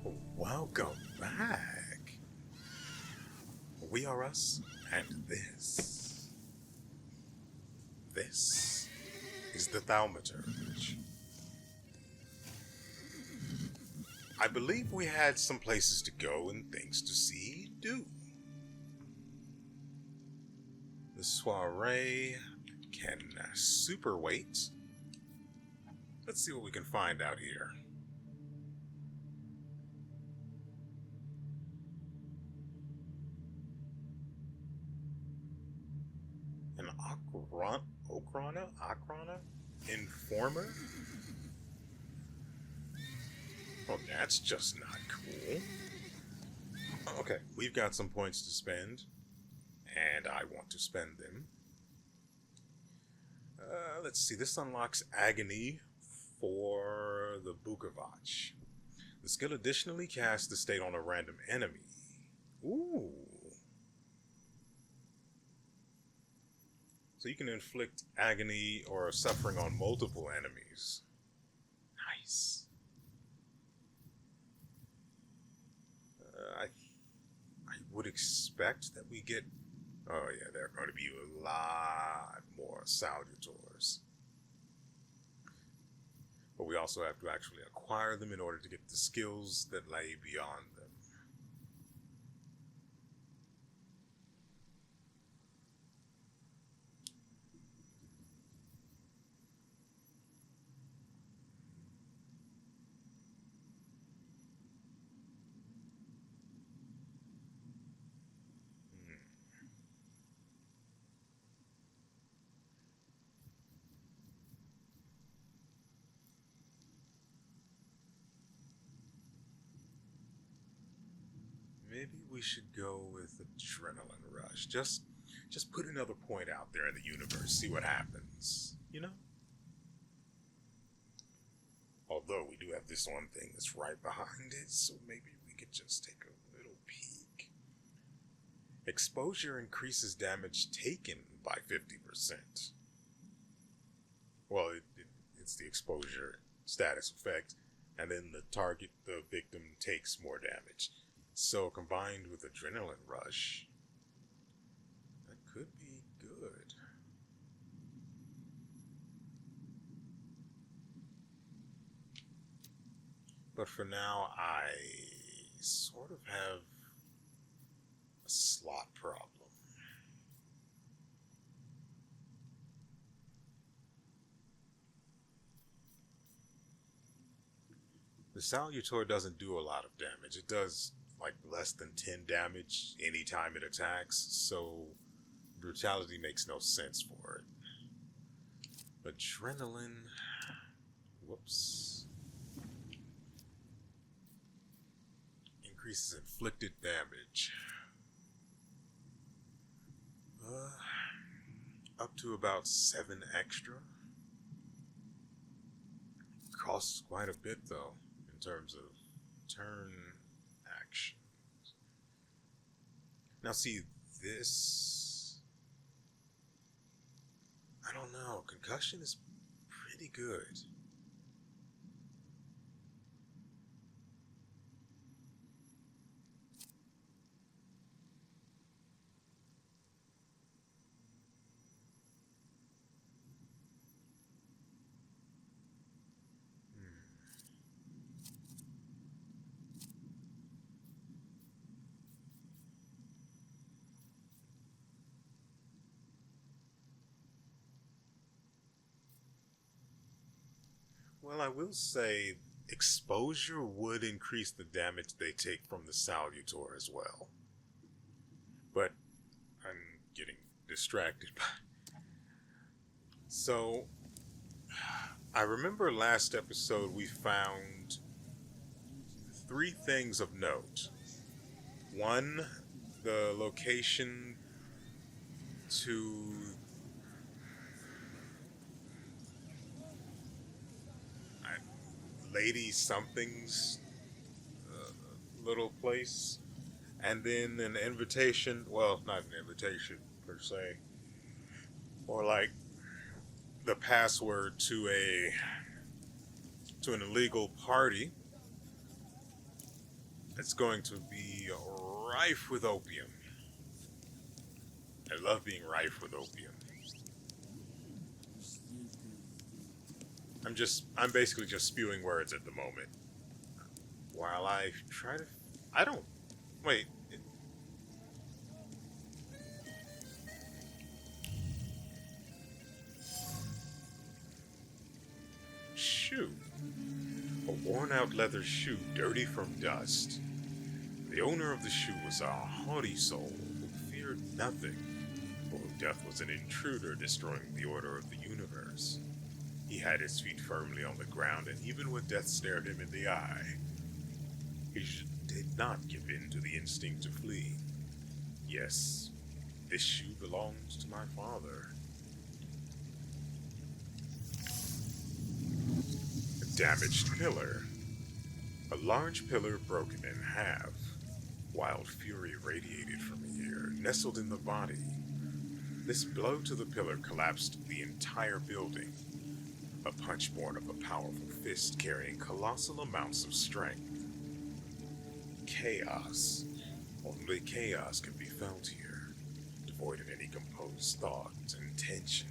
Welcome back. WeArEuS, and this is the Thaumaturge. I believe we had some places to go and things to see, do. The soiree can super wait. Let's see what we can find out here. An Ocrana? Informer? Oh, that's just not cool. Okay, we've got some points to spend, and I want to spend them. Let's see, this unlocks Agony for the Bukavach. The skill additionally casts the state on a random enemy. Ooh. So you can inflict agony or suffering on multiple enemies. Nice. I would expect that we get... Oh yeah, there are going to be a lot more salutors. But we also have to actually acquire them in order to get the skills that lay beyond them. Maybe we should go with Adrenaline Rush. Just put another point out there in the universe, see what happens, you know? Although we do have this one thing that's right behind it, so maybe we could just take a little peek. Exposure increases damage taken by 50%. Well, it's the exposure status effect, and then the victim takes more damage. So combined with Adrenaline Rush, that could be good. But for now, I sort of have a slot problem. The Salutor doesn't do a lot of damage. It does like less than 10 damage anytime it attacks, so brutality makes no sense for it. Adrenaline, whoops, increases inflicted damage up to about 7 extra. Costs quite a bit though in terms of turn actions. Now see, this... I don't know, concussion is pretty good. Well, I will say exposure would increase the damage they take from the Salutor as well. But I'm getting distracted. So, I remember last episode we found 3 things of note. 1, the location to Lady Something's little place, and then an invitation, well, not an invitation per se, or like the password to an illegal party It's going to be rife with opium. I love being rife with opium. I'm basically just spewing words at the moment. While I try to... Wait. Shoe. A worn-out leather shoe, dirty from dust. The owner of the shoe was a haughty soul who feared nothing, for death was an intruder destroying the order of the universe. He had his feet firmly on the ground, and even when death stared him in the eye, he did not give in to the instinct to flee. Yes, this shoe belongs to my father. A damaged pillar. A large pillar broken in half. Wild fury radiated from here, nestled in the body. This blow to the pillar collapsed the entire building. A punch born of a powerful fist carrying colossal amounts of strength. Chaos. Only chaos can be felt here, devoid of any composed thought and tension.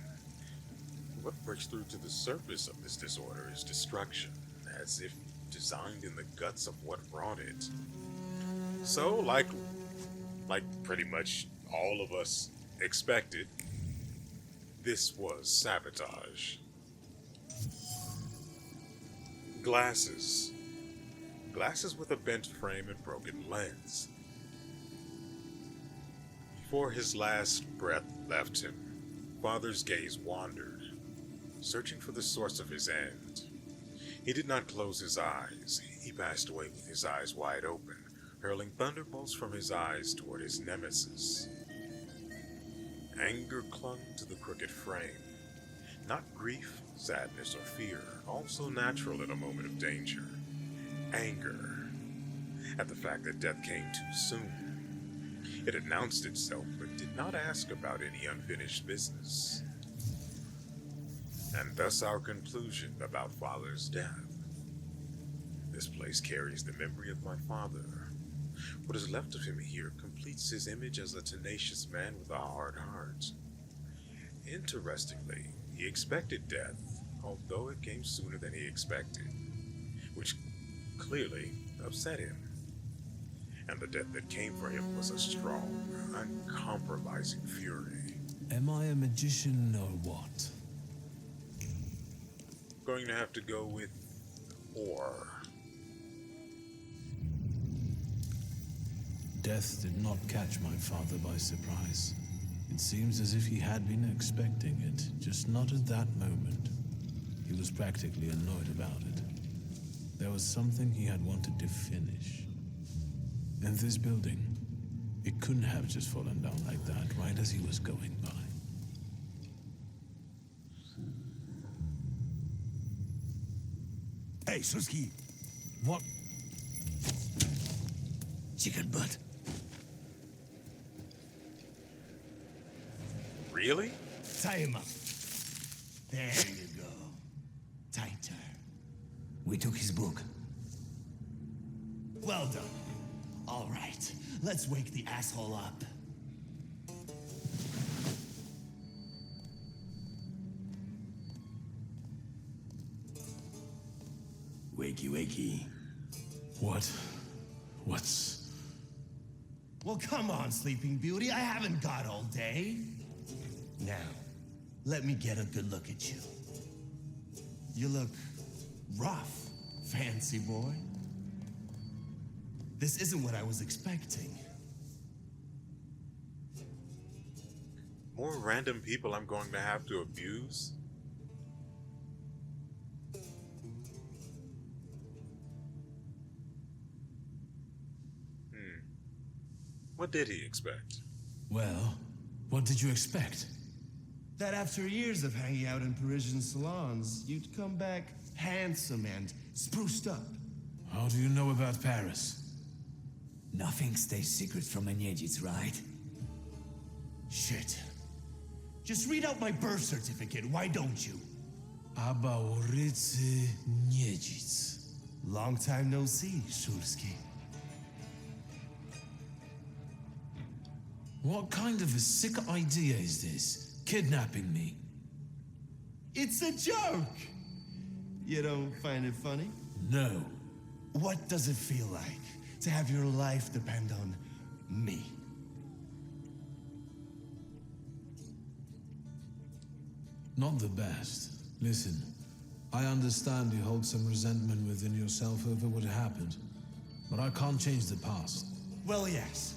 What breaks through to the surface of this disorder is destruction, as if designed in the guts of what wrought it. So, like pretty much all of us expected, this was sabotage. Glasses. Glasses with a bent frame and broken lens. Before his last breath left him, Father's gaze wandered, searching for the source of his end. He did not close his eyes. He passed away with his eyes wide open, hurling thunderbolts from his eyes toward his nemesis. Anger clung to the crooked frame. Not grief, sadness, or fear, also natural in a moment of danger. Anger at the fact that death came too soon. It announced itself, but did not ask about any unfinished business. And thus our conclusion about Father's death. This place carries the memory of my father. What is left of him here completes his image as a tenacious man with a hard heart. Interestingly, he expected death, although it came sooner than he expected, which clearly upset him. And the death that came for him was a strong, uncompromising fury. Am I a magician or what? Going to have to go with or. Death did not catch my father by surprise. It seems as if he had been expecting it, just not at that moment. He was practically annoyed about it. There was something he had wanted to finish. And this building, it couldn't have just fallen down like that, right as he was going by. Hey, Suski! What? Chicken butt. Really? Tie him up. There you go. Tighter. We took his book. Well done. All right, let's wake the asshole up. Wakey, wakey. What's... Well, come on, Sleeping Beauty. I haven't got all day. Now, let me get a good look at you. You look rough, fancy boy. This isn't what I was expecting. More random people I'm going to have to abuse? What did he expect? Well, what did you expect? That after years of hanging out in Parisian salons, you'd come back handsome and spruced up. How do you know about Paris? Nothing stays secret from Enyeji's, right? Shit. Just read out my birth certificate, why don't you? Abaorycy Niedzic. Long time no see, Shulsky. What kind of a sick idea is this? Kidnapping me? It's a joke! You don't find it funny? No. What does it feel like to have your life depend on me? Not the best. Listen, I understand you hold some resentment within yourself over what happened, but I can't change the past. Well, yes.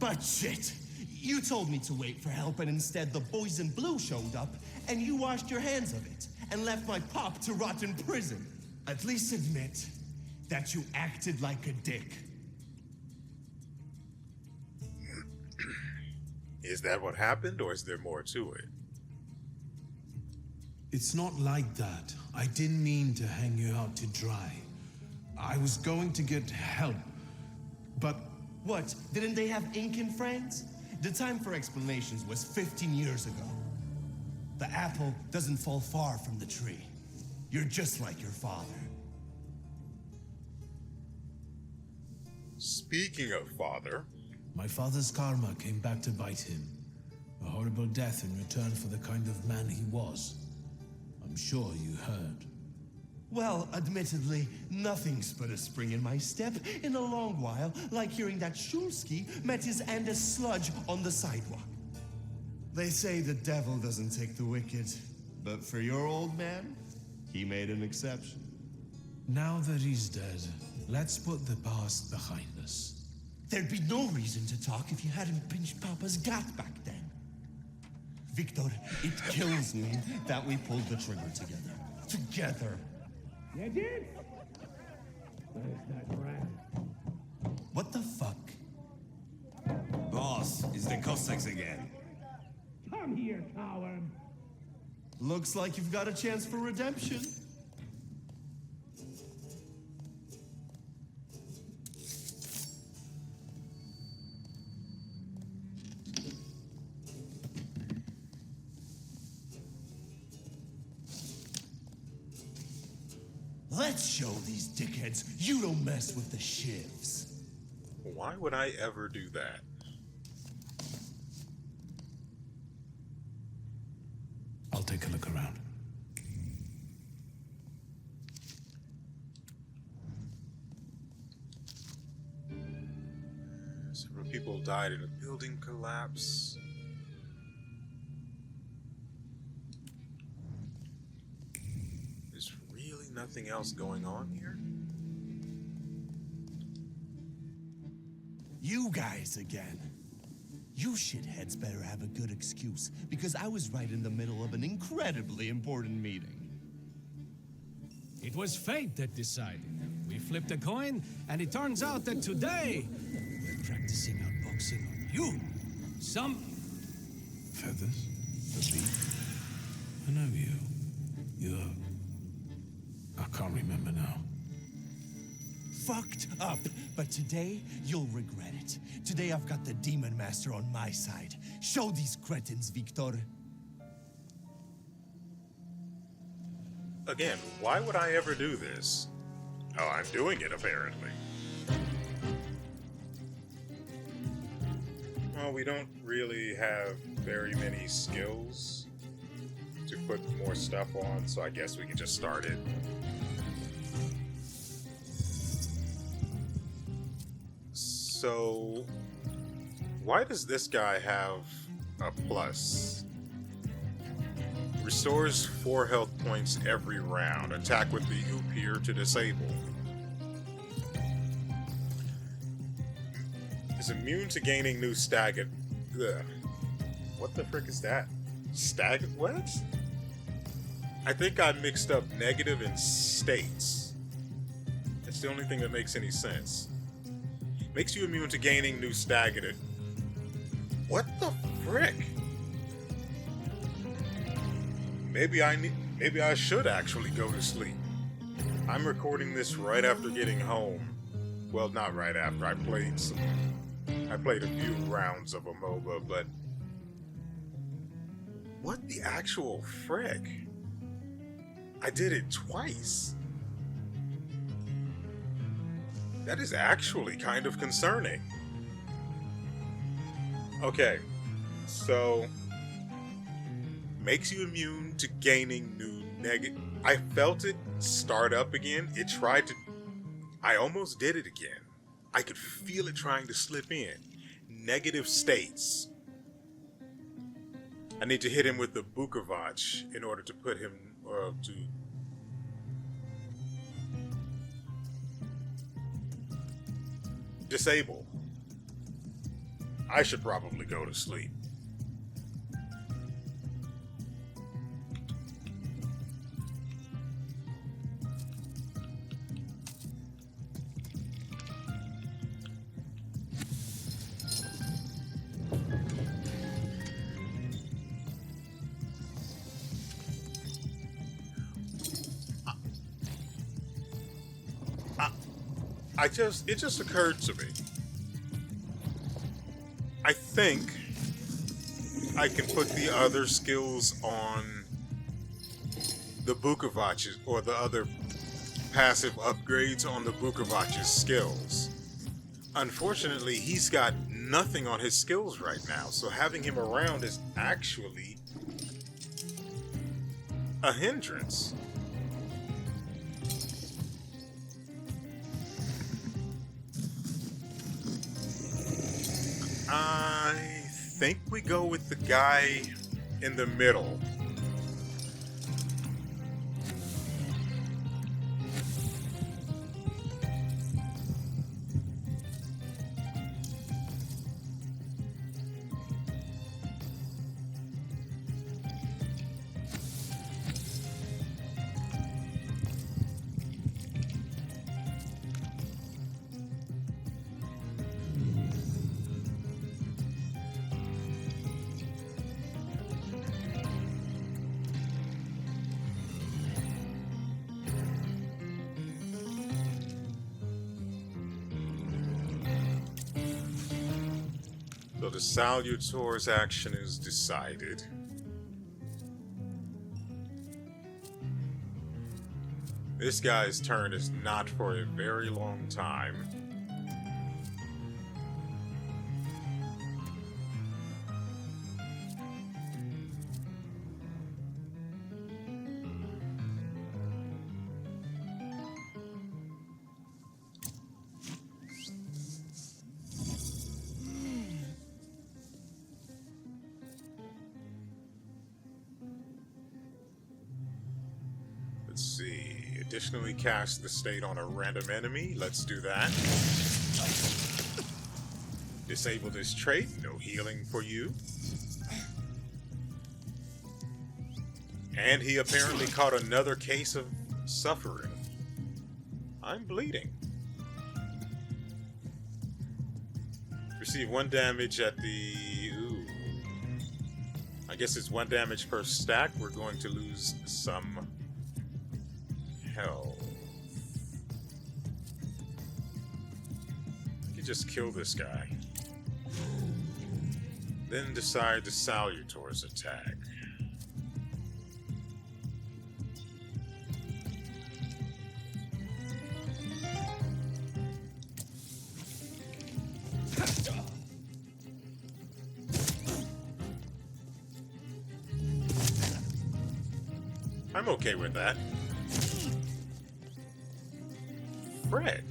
But shit! You told me to wait for help, and instead the boys in blue showed up, and you washed your hands of it, and left my pop to rot in prison. At least admit that you acted like a dick. Is that what happened, or is there more to it? It's not like that. I didn't mean to hang you out to dry. I was going to get help, but... What? Didn't they have ink in France? The time for explanations was 15 years ago. The apple doesn't fall far from the tree. You're just like your father. Speaking of father... My father's karma came back to bite him. A horrible death in return for the kind of man he was. I'm sure you heard. Well, admittedly, nothing's put a spring in my step in a long while, like hearing that Shulsky met his Andes sludge on the sidewalk. They say the devil doesn't take the wicked, but for your old man, he made an exception. Now that he's dead, let's put the past behind us. There'd be no reason to talk if you hadn't pinched Papa's gut back then. Victor, it kills me that we pulled the trigger together. Together. You did? Where's that rat? What the fuck? Boss, it's the Cossacks again. Come here, coward. Looks like you've got a chance for redemption. Let's show these dickheads you don't mess with the shivs. Why would I ever do that? I'll take a look around. Several people died in a building collapse. There's really nothing else going on here? You guys again. You shitheads better have a good excuse, because I was right in the middle of an incredibly important meeting. It was fate that decided. We flipped a coin, and it turns out that today we're practicing our boxing on you. Some Feathers? The bee? I know you. You're... I can't remember now. Fucked up, but today you'll regret it. Today I've got the Demon Master on my side. Show these cretins, Victor. Again, why would I ever do this? Oh, I'm doing it, apparently. Well, we don't really have very many skills to put more stuff on, so I guess we can just start it. So, why does this guy have a plus? Restores 4 health points every round. Attack with the Upir to disable. Is immune to gaining new stagger. Ugh. What the frick is that? Stagger? What? I think I mixed up negative and states. That's the only thing that makes any sense. Makes you immune to gaining new stagger. What the frick? Maybe I should actually go to sleep. I'm recording this right after getting home. Well, not right after. I played a few rounds of a MOBA, but what the actual frick? I did it twice. That is actually kind of concerning. Okay, so makes you immune to gaining new negative. I felt it start up again. It tried to. I almost did it again. I could feel it trying to slip in. Negative states. I need to hit him with the Bukovac in order to put him to. Disable. I should probably go to sleep. It just occurred to me. I think I can put the other skills on the Bukovac's, or the other passive upgrades on the Bukovac's skills. Unfortunately, he's got nothing on his skills right now, so having him around is actually a hindrance. I think we go with the guy in the middle. So the salutors action is decided. This guy's turn is not for a very long time. Let's see. Additionally, cast the state on a random enemy. Let's do that. Disable this trait. No healing for you. And he apparently caught another case of suffering. I'm bleeding. Receive 1 damage at the... Ooh. I guess it's 1 damage per stack. We're going to lose some health. You just kill this guy. Then decide the salutors attack. I'm okay with that. Frick.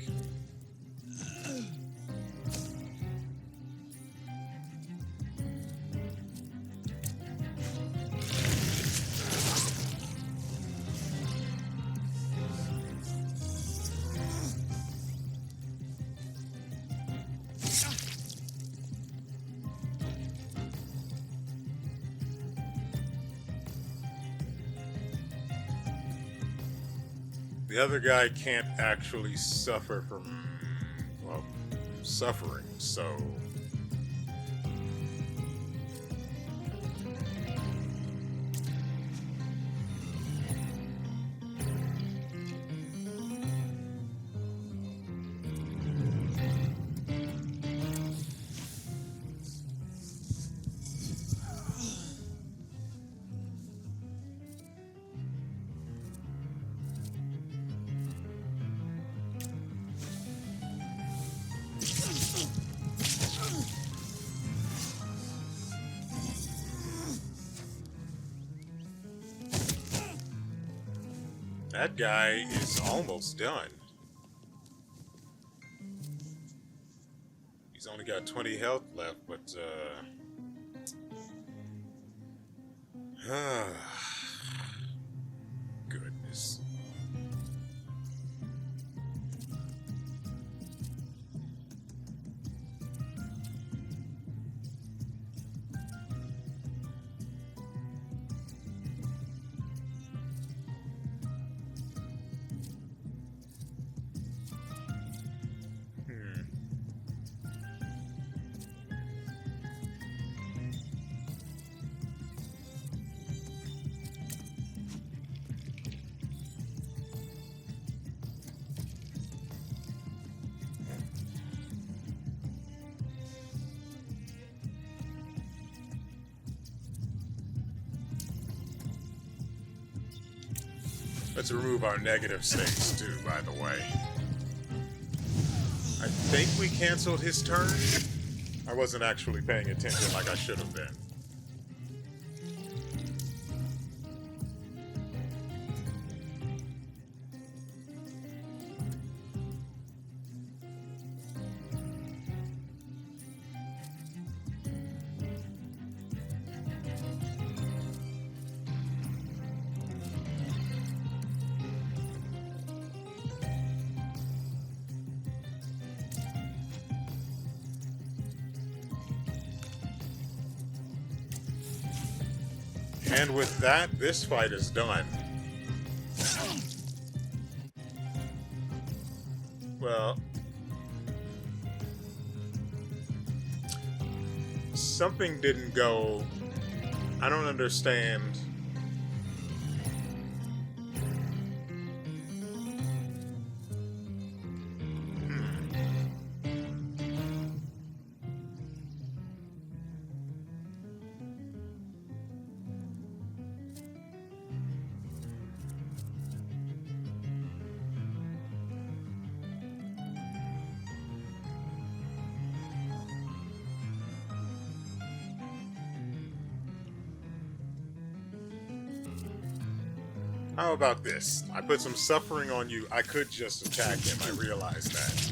The other guy can't actually suffer from, well, suffering, so... That guy is almost done. He's only got 20 health left, but goodness. Let's remove our negative states too, by the way. I think we canceled his turn. I wasn't actually paying attention like I should have been. And with that, this fight is done. Well, something didn't go. I don't understand. How about this? I put some suffering on you. I could just attack him. I realized that.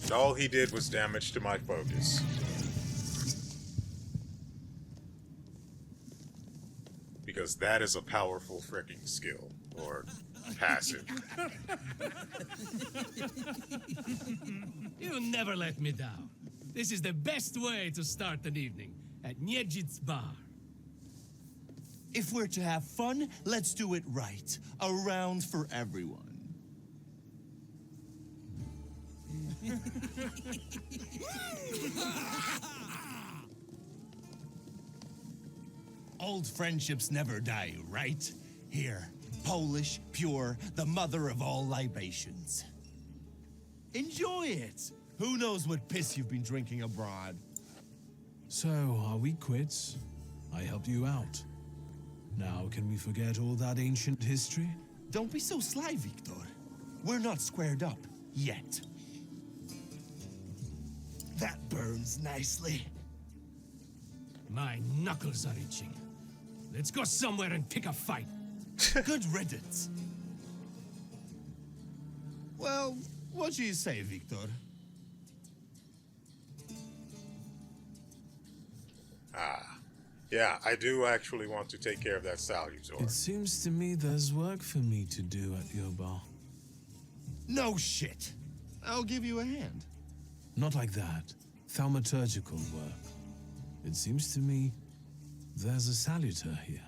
And all he did was damage to my focus. Because that is a powerful freaking skill. Or passive. You never let me down. This is the best way to start an evening at Niedzic's bar. If we're to have fun, let's do it right. A round for everyone. Old friendships never die, right? Here, Polish, pure, the mother of all libations. Enjoy it! Who knows what piss you've been drinking abroad? So, are we quits? I helped you out. Now, can we forget all that ancient history? Don't be so sly, Victor. We're not squared up, yet. That burns nicely. My knuckles are itching. Let's go somewhere and pick a fight. Good riddance. Well, what do you say, Victor? Yeah, I do actually want to take care of that salutor. It seems to me there's work for me to do at your bar. No shit. I'll give you a hand. Not like that. Thaumaturgical work. It seems to me there's a salutor here.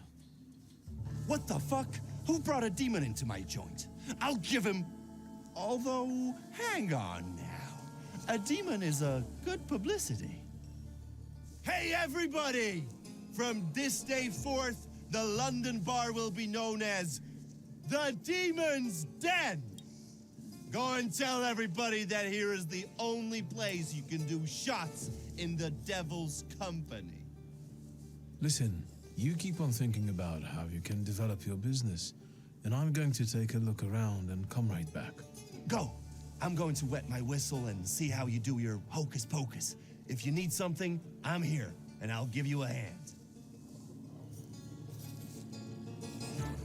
What the fuck? Who brought a demon into my joint? I'll give him... Although, hang on now. A demon is a good publicity. Hey, everybody! From this day forth, the London bar will be known as the Demon's Den. Go and tell everybody that here is the only place you can do shots in the devil's company. Listen, you keep on thinking about how you can develop your business. and I'm going to take a look around and come right back. Go. I'm going to wet my whistle and see how you do your hocus pocus. If you need something, I'm here, and I'll give you a hand.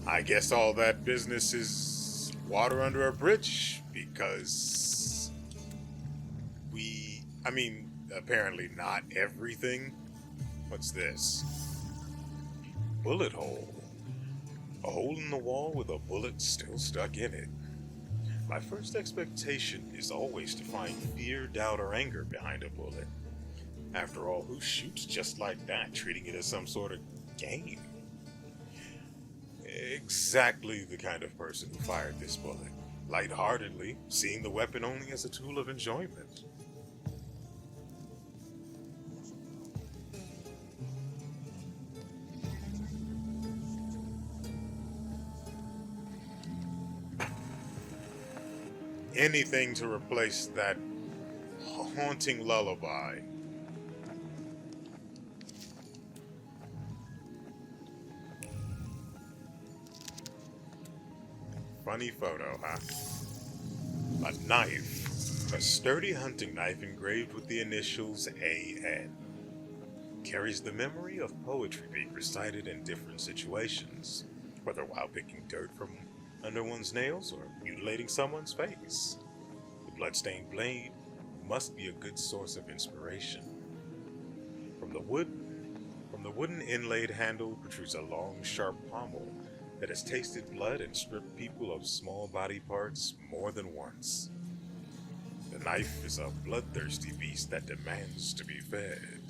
I guess all that business is water under a bridge, because apparently not everything. What's this? Bullet hole. A hole in the wall with a bullet still stuck in it. My first expectation is always to find fear, doubt, or anger behind a bullet. After all, who shoots just like that, treating it as some sort of game? Exactly the kind of person who fired this bullet. Lightheartedly, seeing the weapon only as a tool of enjoyment. Anything to replace that haunting lullaby. Funny photo, huh? A knife. A sturdy hunting knife engraved with the initials A.N. Carries the memory of poetry being recited in different situations, whether while picking dirt from under one's nails or mutilating someone's face. The bloodstained blade must be a good source of inspiration. From the wooden inlaid handle protrudes a long, sharp pommel that has tasted blood and stripped people of small body parts more than once. The knife is a bloodthirsty beast that demands to be fed.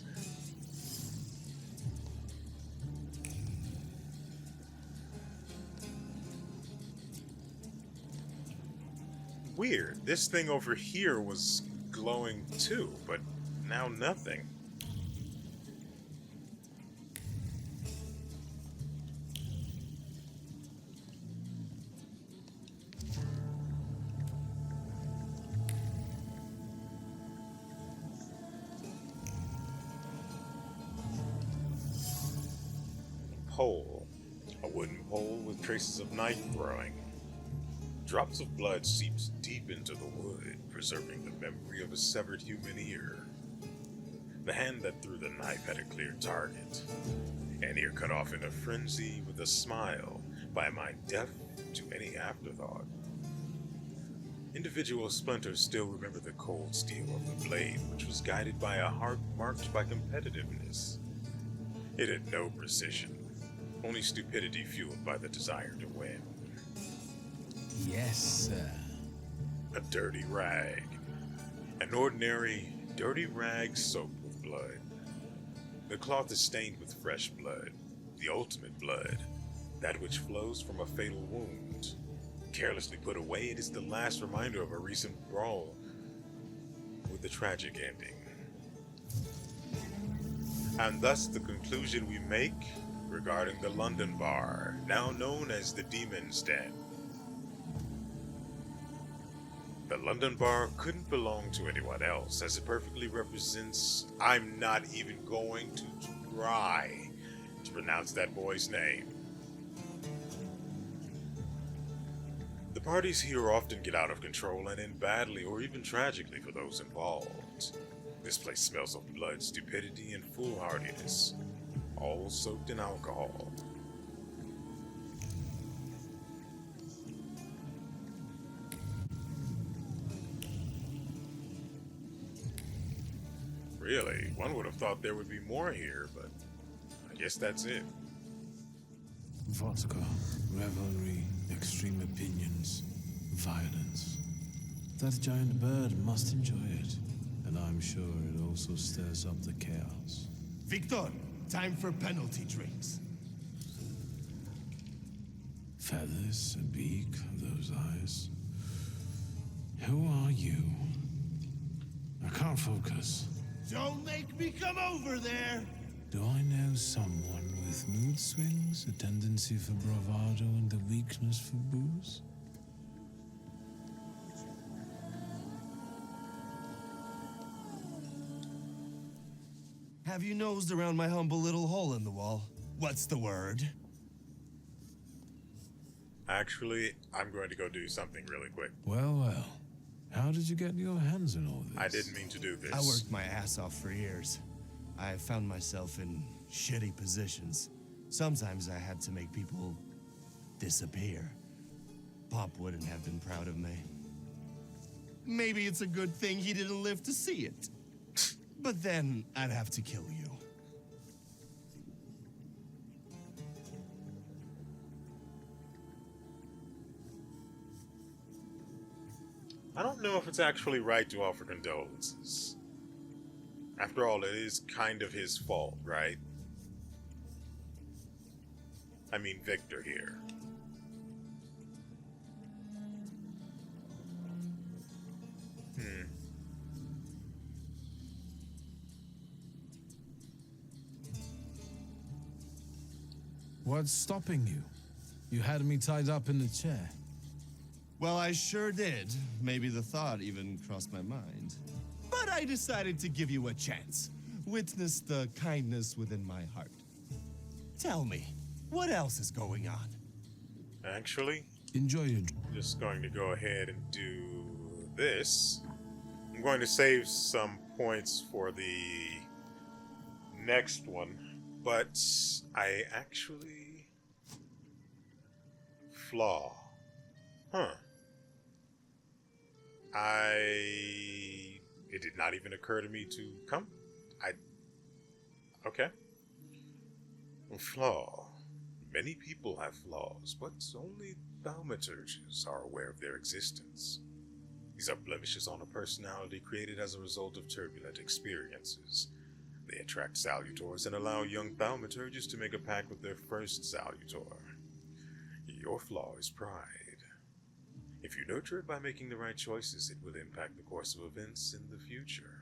Weird, this thing over here was glowing too, but now nothing. Pole. A wooden pole with traces of knife growing. Drops of blood seeps deep into the wood, preserving the memory of a severed human ear. The hand that threw the knife had a clear target. An ear cut off in a frenzy with a smile by a mind deaf to any afterthought. Individual splinters still remember the cold steel of the blade, which was guided by a heart marked by competitiveness. It had no precision, only stupidity fueled by the desire to win. Yes, sir. A dirty rag. An ordinary, dirty rag soaked with blood. The cloth is stained with fresh blood, the ultimate blood, that which flows from a fatal wound. Carelessly put away, it is the last reminder of a recent brawl with a tragic ending. And thus the conclusion we make regarding the London bar, now known as the Demon's Den. The London bar couldn't belong to anyone else, as it perfectly represents. I'm not even going to try to pronounce that boy's name. The parties here often get out of control and end badly or even tragically for those involved. This place smells of blood, stupidity, and foolhardiness, all soaked in alcohol. Really, one would have thought there would be more here, but I guess that's it. Vodka, revelry, extreme opinions, violence. That giant bird must enjoy it, and I'm sure it also stirs up the chaos. Victor, time for penalty drinks. Feathers, a beak, those eyes. Who are you? I can't focus. Don't make me come over there! Do I know someone with mood swings, a tendency for bravado, and a weakness for booze? Have you nosed around my humble little hole in the wall? What's the word? Actually, I'm going to go do something really quick. Well, well. How did you get your hands on all this? I didn't mean to do this. I worked my ass off for years. I found myself in shitty positions. Sometimes I had to make people disappear. Pop wouldn't have been proud of me. Maybe it's a good thing he didn't live to see it. But then I'd have to kill you. I don't know if it's actually right to offer condolences. After all, it is kind of his fault, right? I mean, Victor here. What's stopping you? You had me tied up in the chair. Well, I sure did. Maybe the thought even crossed my mind. But I decided to give you a chance. Witness the kindness within my heart. Tell me, what else is going on? Actually, Enjoy your... just going to go ahead and do this. I'm going to save some points for the next one, but I actually... Flaw. Huh. It did not even occur to me to come. Okay. Flaw. Many people have flaws, but only thaumaturges are aware of their existence. These are blemishes on a personality created as a result of turbulent experiences. They attract salutors and allow young thaumaturges to make a pact with their first salutor. Your flaw is pride. If you nurture it by making the right choices, it will impact the course of events in the future.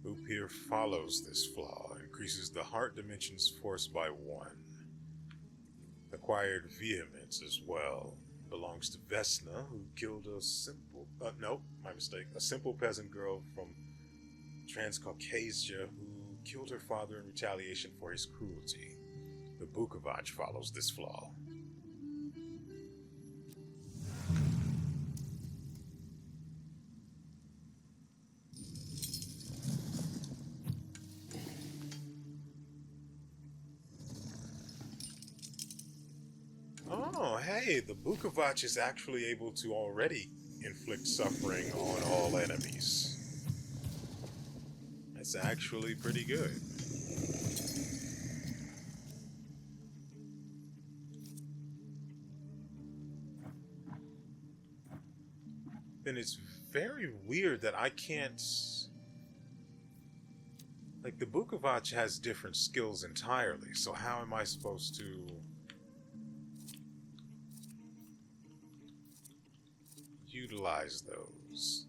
Who here follows this flaw increases the heart dimension's force by 1. Acquired vehemence as well belongs to Vesna, who killed a simple... no, my mistake. A simple peasant girl from Transcaucasia who killed her father in retaliation for his cruelty. The Bukovac follows this flaw. Oh, hey, the Bukovac is actually able to already inflict suffering on all enemies. That's actually pretty good. Then it's very weird that I can't... Like, the Bukovac has different skills entirely, so how am I supposed to... utilize those?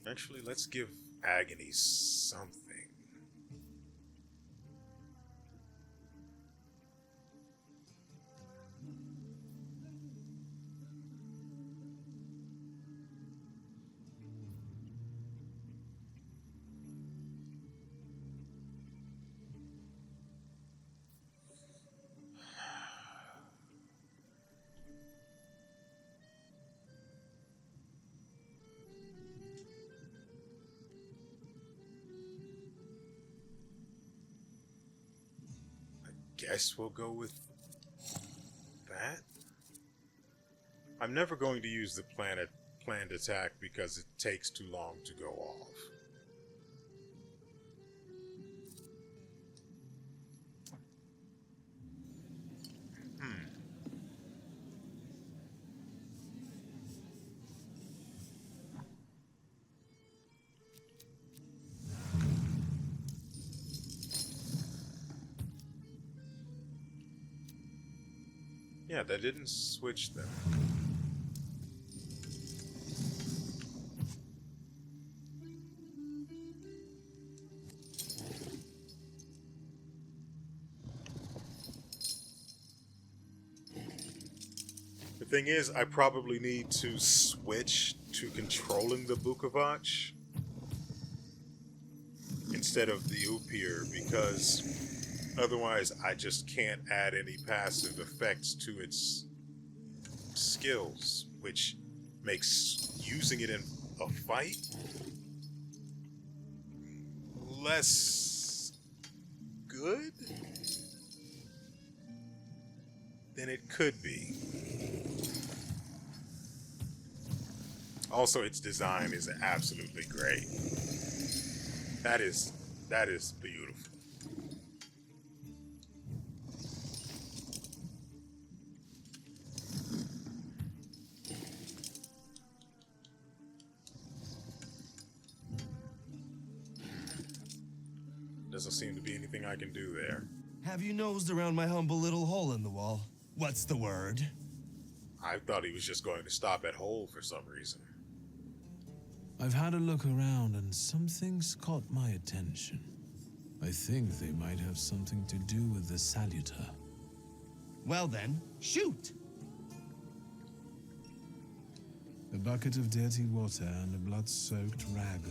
Actually, let's give Agony something. Guess we'll go with that. I'm never going to use the planned attack because it takes too long to go off. Yeah, that didn't switch them. The thing is, I probably need to switch to controlling the Bukovac. instead of the Oupir because otherwise I just can't add any passive effects to its skills, which makes using it in a fight less good than it could be. Also, its design is absolutely great. That is beautiful. Doesn't seem to be anything I can do there. Have you nosed around my humble little hole in the wall? What's the word? I thought he was just going to stop at hole for some reason. I've had a look around and some things caught my attention. I think they might have something to do with the salutor. Well then, shoot! A bucket of dirty water and a blood-soaked rag.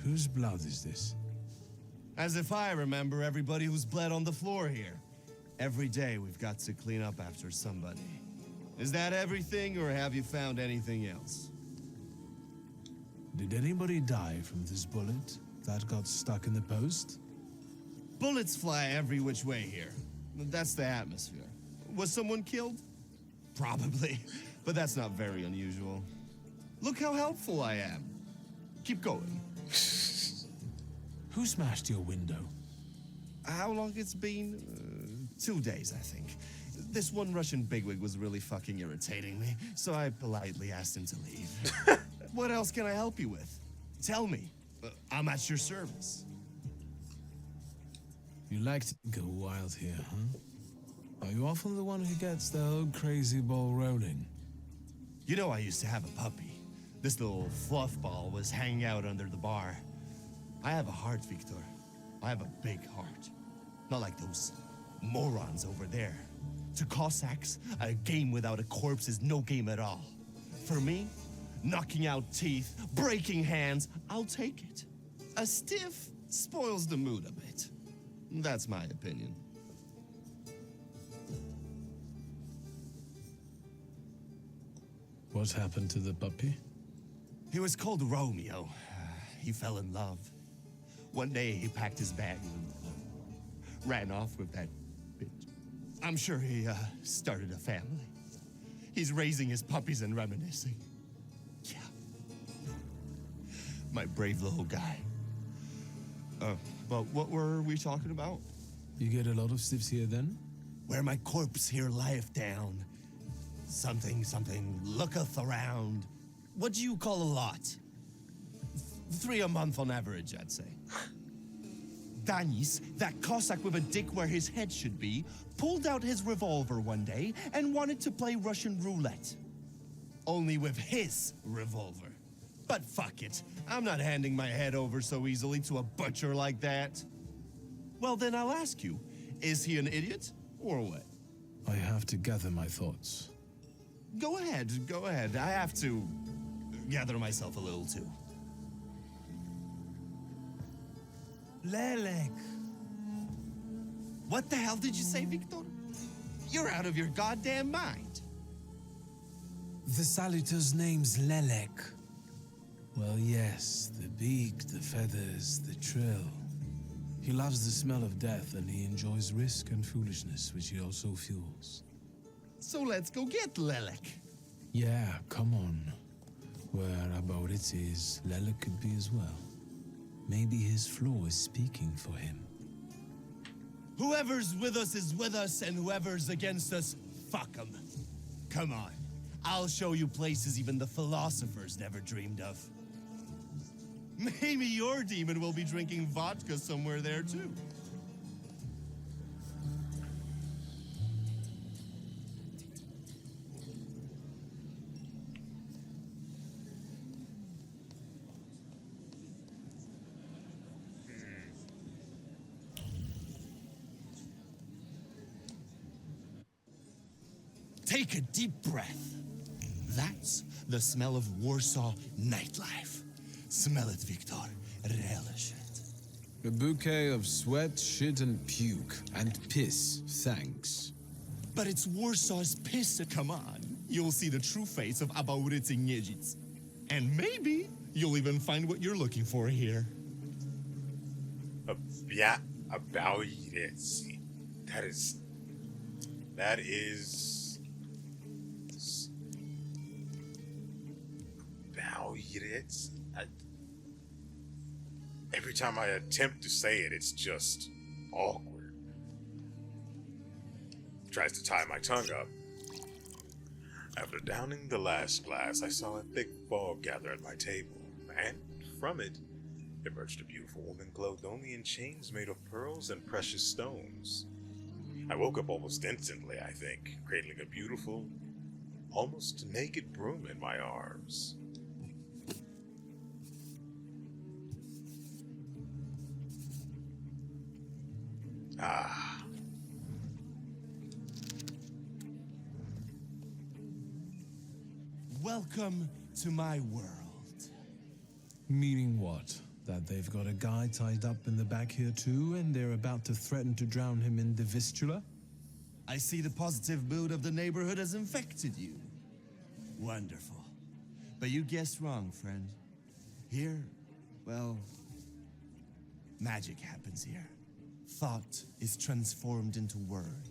Whose blood is this? As if I remember everybody who's bled on the floor here. Every day we've got to clean up after somebody. Is that everything, or have you found anything else? Did anybody die from this bullet that got stuck in the post? Bullets fly every which way here. That's the atmosphere. Was someone killed? Probably, but that's not very unusual. Look how helpful I am. Keep going. Who smashed your window? How long it's been? 2 days, I think. This one Russian bigwig was really fucking irritating me, so I politely asked him to leave. What else can I help you with? Tell me. I'm at your service. You like to go wild here, huh? Are you often the one who gets the whole crazy ball rolling? You know, I used to have a puppy. This little fluff ball was hanging out under the bar. I have a heart, Victor. I have a big heart. Not like those morons over there. To Cossacks, a game without a corpse is no game at all. For me, knocking out teeth, breaking hands, I'll take it. A stiff spoils the mood a bit. That's my opinion. What happened to the puppy? He was called Romeo. He fell in love. One day he packed his bag and ran off with that bitch. I'm sure he started a family. He's raising his puppies and reminiscing. Yeah. My brave little guy. But what were we talking about? You get a lot of stiffs here then? Where my corpse here lieth down. Something, looketh around. What do you call a lot? 3 a month on average, I'd say. Danis, that Cossack with a dick where his head should be, pulled out his revolver one day and wanted to play Russian roulette. Only with his revolver. But fuck it, I'm not handing my head over so easily to a butcher like that. Well then I'll ask you, is he an idiot or what? I have to gather my thoughts. Go ahead. I have to gather myself a little too. Lelek. What the hell did you say, Victor? You're out of your goddamn mind. The salutor's name's Lelek. Well, yes, the beak, the feathers, the trill. He loves the smell of death and he enjoys risk and foolishness, which he also fuels. So let's go get Lelek. Yeah, come on. Where about it is, Lelek could be as well. Maybe his flaw is speaking for him. Whoever's with us is with us, and whoever's against us, fuck 'em. Come on. I'll show you places even the philosophers never dreamed of. Maybe your demon will be drinking vodka somewhere there, too. Take a deep breath. That's the smell of Warsaw nightlife. Smell it, Victor. Relish it. A bouquet of sweat, shit, and puke. And piss, thanks. But it's Warsaw's piss. Come on. You'll see the true face of WeArEuS. And maybe you'll even find what you're looking for here. Yeah, about it. That is about it. Every time I attempt to say it, it's just awkward. Tries to tie my tongue up. After downing the last glass, I saw a thick fog gather at my table, and from it emerged a beautiful woman clothed only in chains made of pearls and precious stones. I woke up almost instantly, I think, cradling a beautiful, almost naked broom in my arms. Ah. Welcome to my world. Meaning what? That they've got a guy tied up in the back here too, and they're about to threaten to drown him in the Vistula? I see the positive mood of the neighborhood has infected you. Wonderful. But you guessed wrong, friend. Here, well, magic happens here. Thought is transformed into word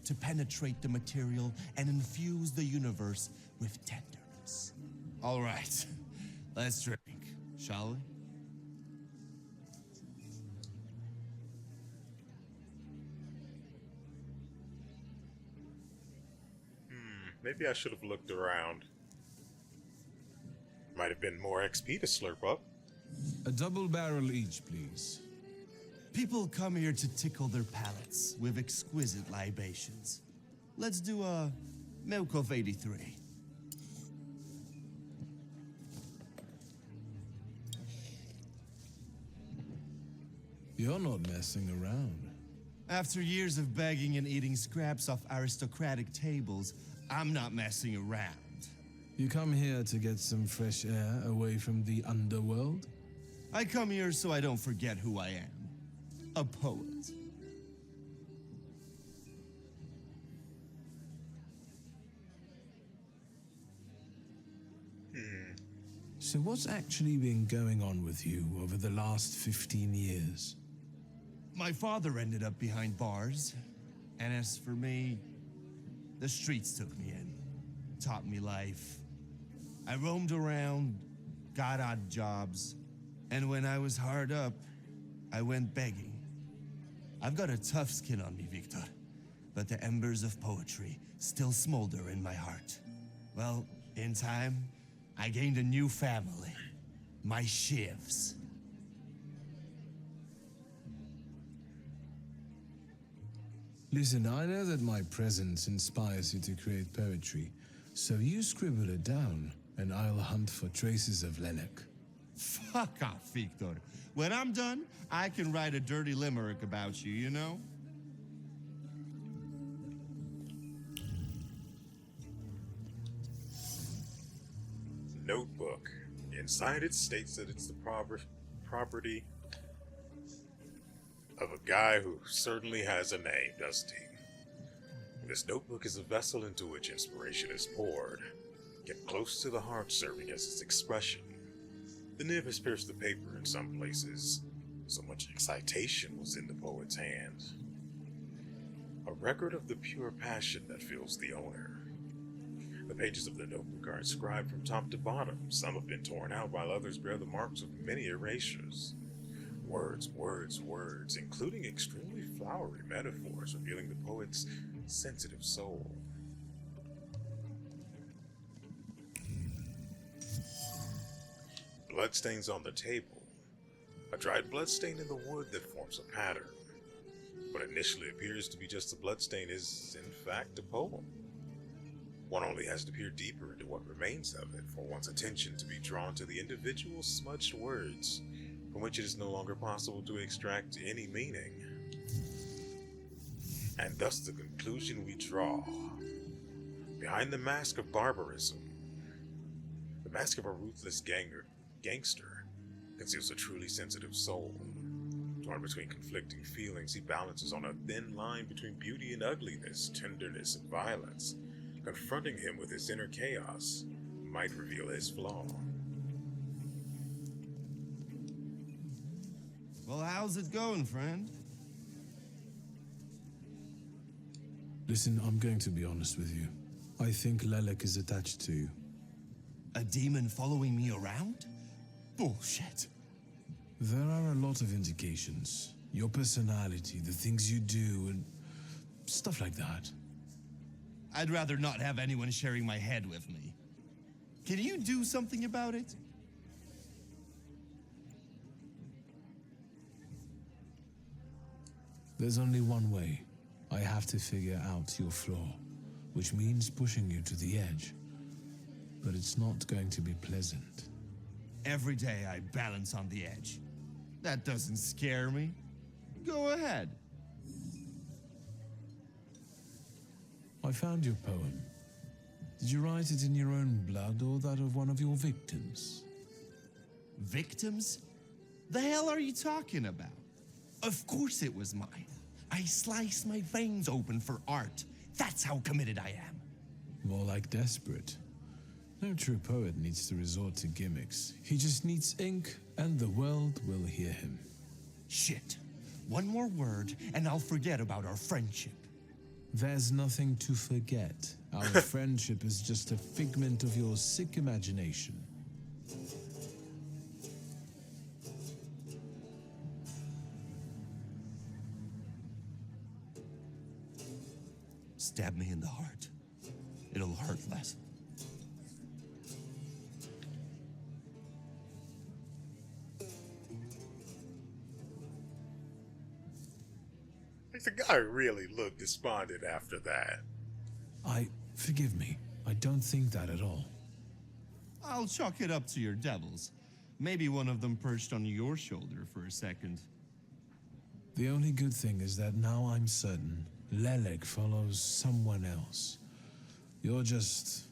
to penetrate the material and infuse the universe with tenderness. All right, let's drink, shall we? Maybe I should have looked around. Might have been more XP to slurp up. A double barrel each, please. People come here to tickle their palates with exquisite libations. Let's do a milk of 83. You're not messing around. After years of begging and eating scraps off aristocratic tables, I'm not messing around. You come here to get some fresh air away from the underworld? I come here so I don't forget who I am. A poet. So what's actually been going on with you over the last 15 years? My father ended up behind bars, and as for me, the streets took me in, taught me life. I roamed around, got odd jobs, and when I was hard up, I went begging. I've got a tough skin on me, Victor, but the embers of poetry still smolder in my heart. Well, in time, I gained a new family, my shivs. Listen, I know that my presence inspires you to create poetry, so you scribble it down, and I'll hunt for traces of Lennox. Fuck off, Victor. When I'm done, I can write a dirty limerick about you, you know? Notebook. Inside it states that it's the property of a guy who certainly has a name, doesn't he? This notebook is a vessel into which inspiration is poured, kept close to the heart serving as its expression. The nib has pierced the paper in some places. So much excitation was in the poet's hand. A record of the pure passion that fills the owner. The pages of the notebook are inscribed from top to bottom. Some have been torn out, while others bear the marks of many erasures. Words, words, words, including extremely flowery metaphors revealing the poet's sensitive soul. Bloodstains on the table. A dried bloodstain in the wood that forms a pattern. What initially appears to be just a bloodstain is, in fact, a poem. One only has to peer deeper into what remains of it for one's attention to be drawn to the individual smudged words, from which it is no longer possible to extract any meaning. And thus the conclusion we draw. Behind the mask of barbarism, the mask of a ruthless gangster conceals a truly sensitive soul. To Torn between conflicting feelings, he balances on a thin line between beauty and ugliness, tenderness and violence. Confronting him with his inner chaos might reveal his flaw. Well, how's it going, friend? Listen, I'm going to be honest with you. I think Lelek is attached to you. A demon following me around? Bullshit. There are a lot of indications. Your personality, the things you do, and stuff like that. I'd rather not have anyone sharing my head with me. Can you do something about it? There's only one way. I have to figure out your flaw, which means pushing you to the edge. But it's not going to be pleasant. Every day I balance on the edge. That doesn't scare me. Go ahead. I found your poem. Did you write it in your own blood or that of one of your victims? Victims? The hell are you talking about? Of course it was mine. I slice my veins open for art. That's how committed I am. More like desperate. No true poet needs to resort to gimmicks. He just needs ink, and the world will hear him. Shit. One more word, and I'll forget about our friendship. There's nothing to forget. Our friendship is just a figment of your sick imagination. Stab me in the heart. It'll hurt less. Like, the guy really looked despondent after that. Forgive me. I don't think that at all. I'll chalk it up to your devils. Maybe one of them perched on your shoulder for a second. The only good thing is that now I'm certain Lelek follows someone else. You're just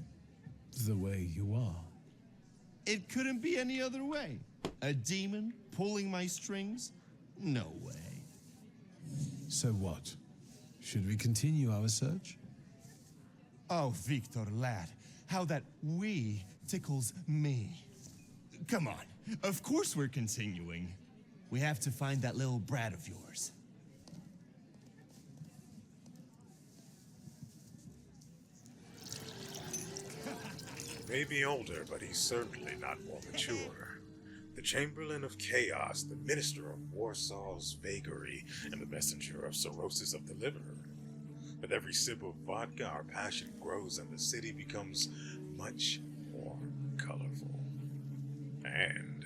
the way you are. It couldn't be any other way. A demon pulling my strings? No way. So what? Should we continue our search? Oh, Victor, lad, how that we tickles me. Come on, of course we're continuing. We have to find that little brat of yours. Maybe older, but he's certainly not more mature. The Chamberlain of Chaos, the Minister of Warsaw's vagary, and the Messenger of Cirrhosis of the Liver. With every sip of vodka, our passion grows and the city becomes much more colorful. And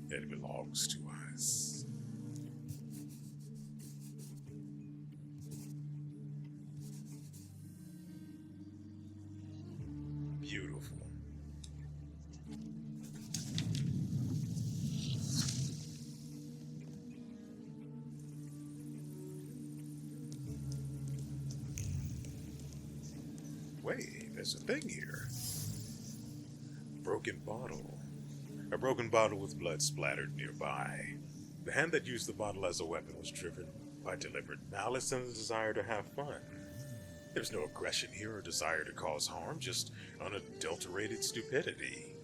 it belongs to us. Beautiful. Wait, there's a thing here. Broken bottle. A broken bottle with blood splattered nearby. The hand that used the bottle as a weapon was driven by deliberate malice and the desire to have fun. There's no aggression here or desire to cause harm, just unadulterated stupidity.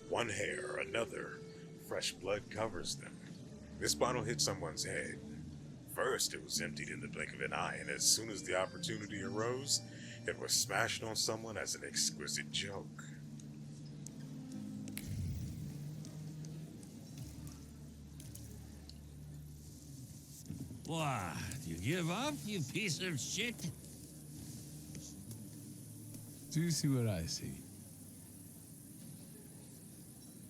One hair, another. Fresh blood covers them. This bottle hit someone's head. First, it was emptied in the blink of an eye, and as soon as the opportunity arose, it was smashed on someone as an exquisite joke. What? You give up, you piece of shit? Do you see what I see?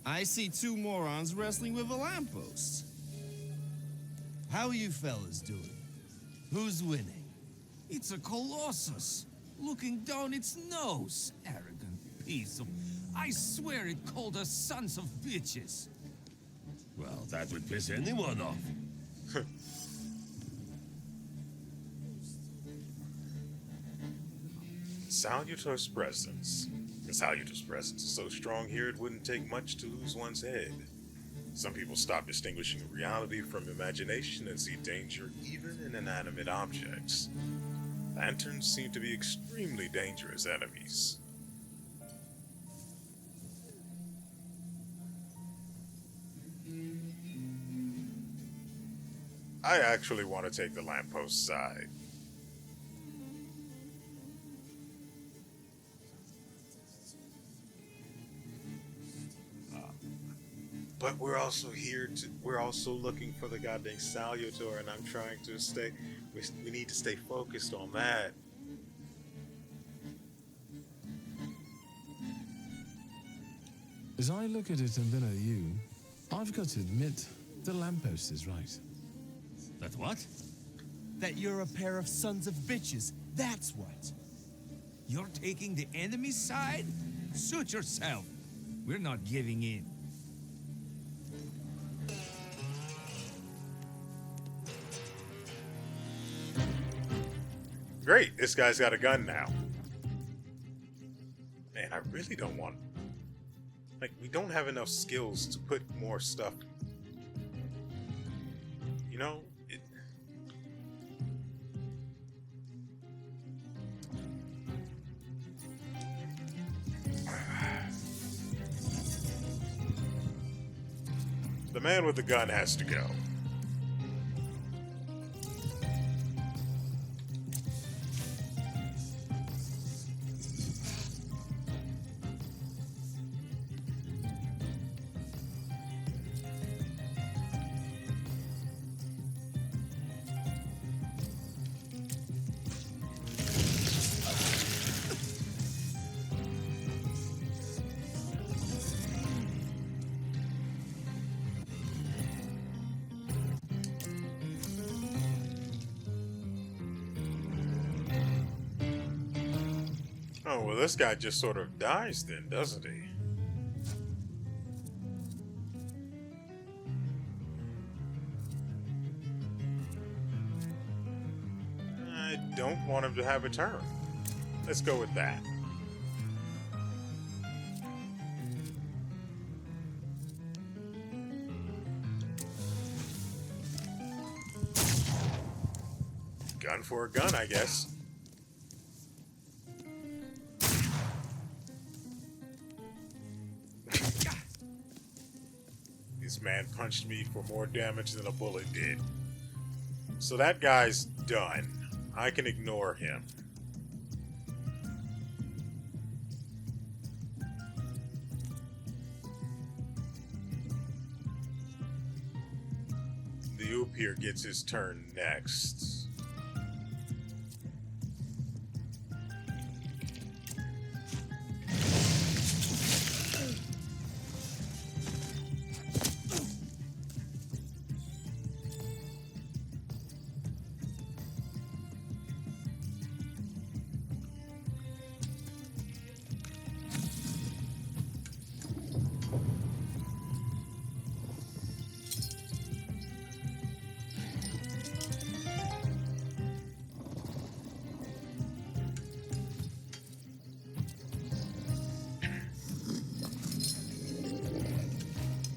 I see two morons wrestling with a lamppost. How you fellas doing? Who's winning? It's a colossus, looking down its nose. Arrogant piece of... I swear it called us sons of bitches. Well, that would piss anyone off. Salutors presence. The Salutors presence is so strong here it wouldn't take much to lose one's head. Some people stop distinguishing reality from imagination and see danger even in inanimate objects. Lanterns seem to be extremely dangerous enemies. I actually want to take the lamppost side. But we're also we're also looking for the goddamn salutor, and I'm trying to stay, we need to stay focused on that. As I look at it and then at you, I've got to admit, the lamppost is right. That what? That you're a pair of sons of bitches, that's what. You're taking the enemy's side? Suit yourself. We're not giving in. Great, this guy's got a gun now. Man, I really don't want... Like, we don't have enough skills to put more stuff... You know? The man with the gun has to go. Oh, well, this guy just sort of dies then, doesn't he? I don't want him to have a turn. Let's go with that. Gun for a gun, I guess. This man punched me for more damage than a bullet did. So that guy's done. I can ignore him. The oop here gets his turn next.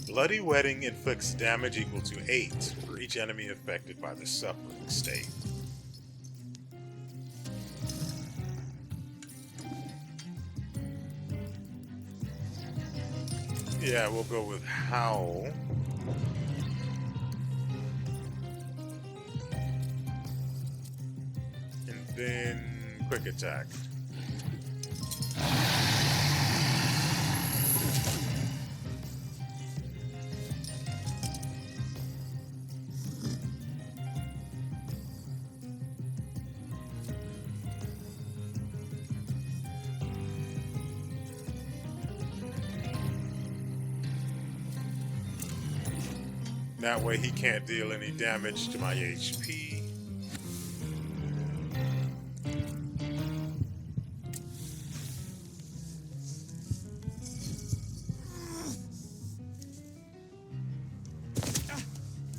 Bloody Wedding inflicts damage equal to 8 for each enemy affected by the suffering state. Yeah, we'll go with Howl. And then Quick Attack. That way he can't deal any damage to my HP.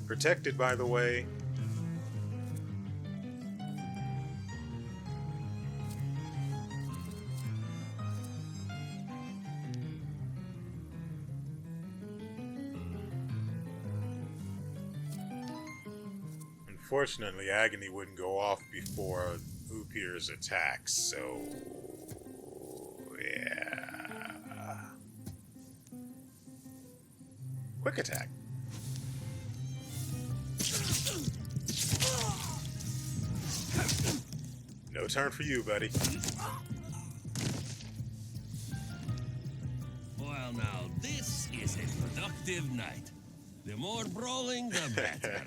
Protected, by the way. Fortunately, Agony wouldn't go off before Upir's attacks, so yeah. Quick attack. No turn for you, buddy. Well, now, this is a productive night. The more brawling, the better.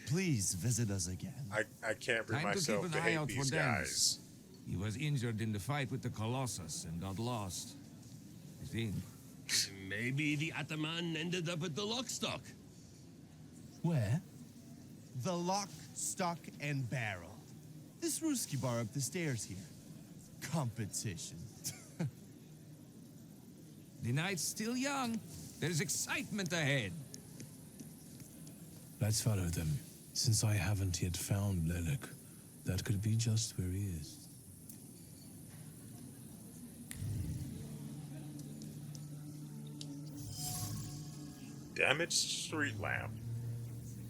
Please visit us again. I can't bring Time to myself keep to an eye hate out for these Dennis. guys. He was injured in the fight with the Colossus and got lost. I think. Maybe the Ataman ended up at the Lockstock. Where? The Lock, Stock, and Barrel. This Ruski bar up the stairs here. Competition. The night's still young. There's excitement ahead. Let's follow them. Since I haven't yet found Lelik, that could be just where he is. Damaged street lamp.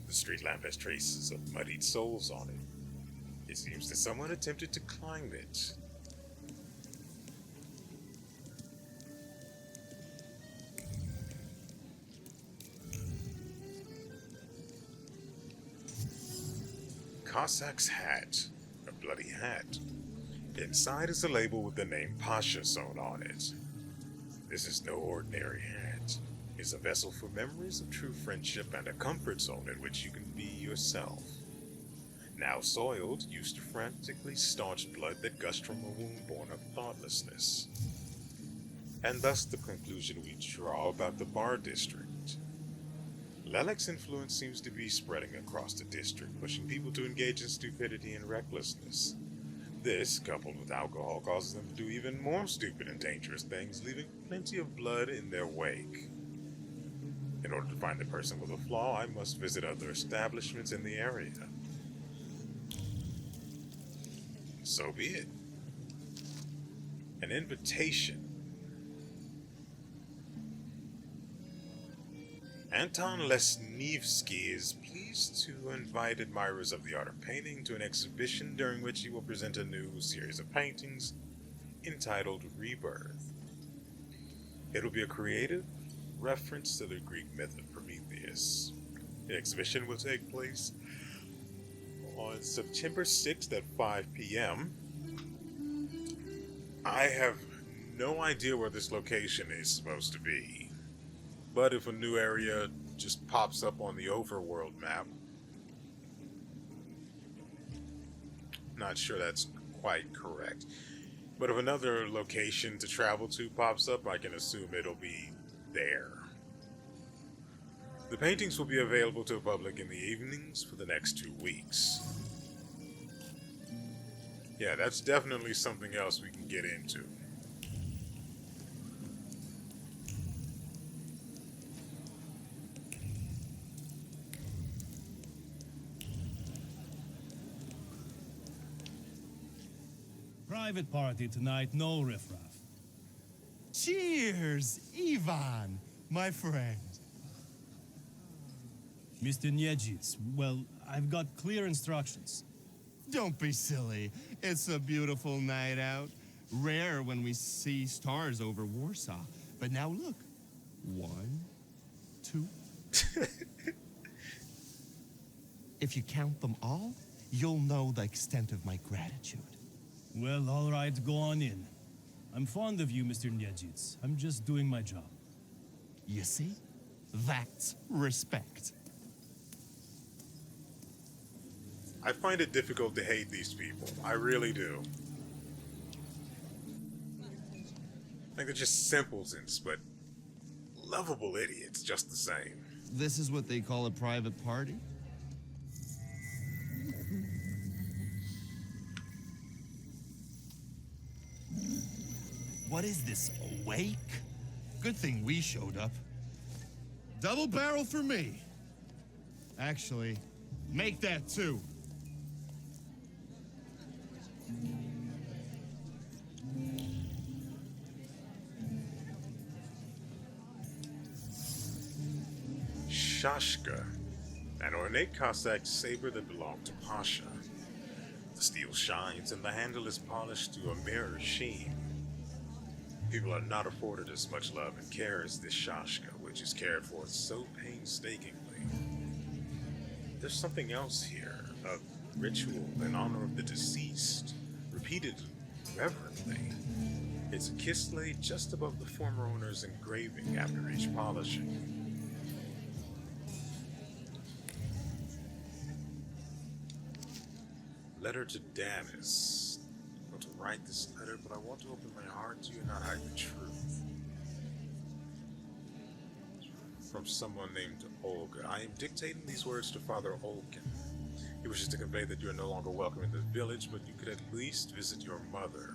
The street lamp has traces of muddied soles on it. It seems that someone attempted to climb it. Cossack's hat. A bloody hat. Inside is a label with the name Pasha sewn on it. This is no ordinary hat. It's a vessel for memories of true friendship and a comfort zone in which you can be yourself. Now soiled, used to frantically staunch blood that gushed from a wound born of thoughtlessness. And thus the conclusion we draw about the Bar District. Lelek's influence seems to be spreading across the district, pushing people to engage in stupidity and recklessness. This, coupled with alcohol, causes them to do even more stupid and dangerous things, leaving plenty of blood in their wake. In order to find the person with a flaw, I must visit other establishments in the area. So be it. An invitation. Anton Lesniewski is pleased to invite admirers of the art of painting to an exhibition during which he will present a new series of paintings entitled Rebirth. It will be a creative reference to the Greek myth of Prometheus. The exhibition will take place on September 6th at 5 p.m. I have no idea where this location is supposed to be, but if a new area just pops up on the overworld map, not sure that's quite correct, but if another location to travel to pops up, I can assume it'll be there. The paintings will be available to the public in the evenings for the next 2 weeks. Yeah, that's definitely something else we can get into. Private party tonight, no riffraff. Cheers, Ivan, my friend. Mr. Niedzic, well, I've got clear instructions. Don't be silly. It's a beautiful night out. Rare when we see stars over Warsaw. But now look. 1, 2. If you count them all, you'll know the extent of my gratitude. Well, all right, go on in. I'm fond of you, Mr. Niedzic. I'm just doing my job. You see? That's respect. I find it difficult to hate these people. I really do. Like, they're just simpletons, but lovable idiots just the same. This is what they call a private party? What is this, a wake? Good thing we showed up. Double barrel for me. Actually, make that 2. Shashka. An ornate Cossack saber that belonged to Pasha. The steel shines and the handle is polished to a mirror sheen. People are not afforded as much love and care as this Shashka, which is cared for so painstakingly. There's something else here, a ritual in honor of the deceased, repeated reverently. It's a kiss laid just above the former owner's engraving after each polishing. Letter to Danis. I want to write this letter, but I want to open my heart to you and not hide the truth. From someone named Olga. I am dictating these words to Father Olkin. He wishes to convey that you are no longer welcome in the village, but you could at least visit your mother.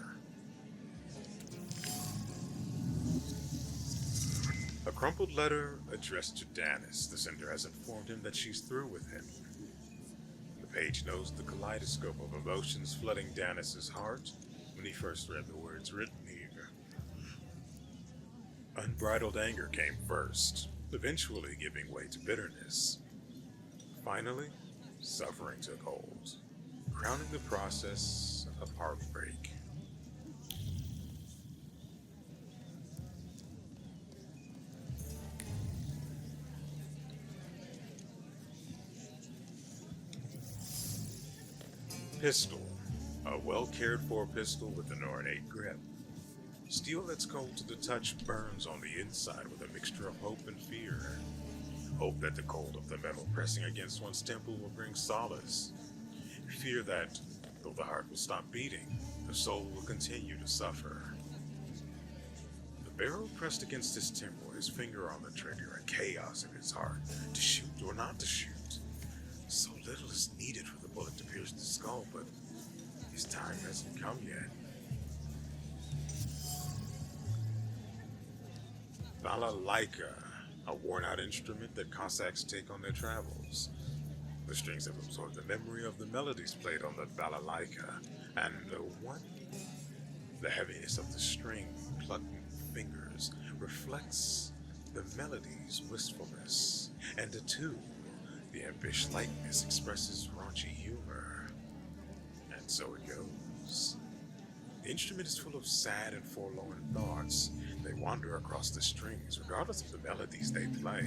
A crumpled letter addressed to Danis. The sender has informed him that she's through with him. The page knows the kaleidoscope of emotions flooding Danis's heart when he first read the words written here. Unbridled anger came first, eventually giving way to bitterness. Finally, suffering took hold, crowning the process of heartbreak. Pistol. A well-cared-for pistol with an ornate grip. Steel that's cold to the touch burns on the inside with a mixture of hope and fear. Hope that the cold of the metal pressing against one's temple will bring solace. Fear that, though the heart will stop beating, the soul will continue to suffer. The barrel pressed against his temple, his finger on the trigger, a chaos in his heart, to shoot or not to shoot. So little is needed for the bullet to pierce the skull, but his time hasn't come yet. Balalaika, a worn-out instrument that Cossacks take on their travels. The strings have absorbed the memory of the melodies played on the balalaika, and the heaviness of the string plucked fingers reflects the melody's wistfulness, and the the impish lightness expresses raunchy humor. And so it goes. The instrument is full of sad and forlorn thoughts. They wander across the strings, regardless of the melodies they play.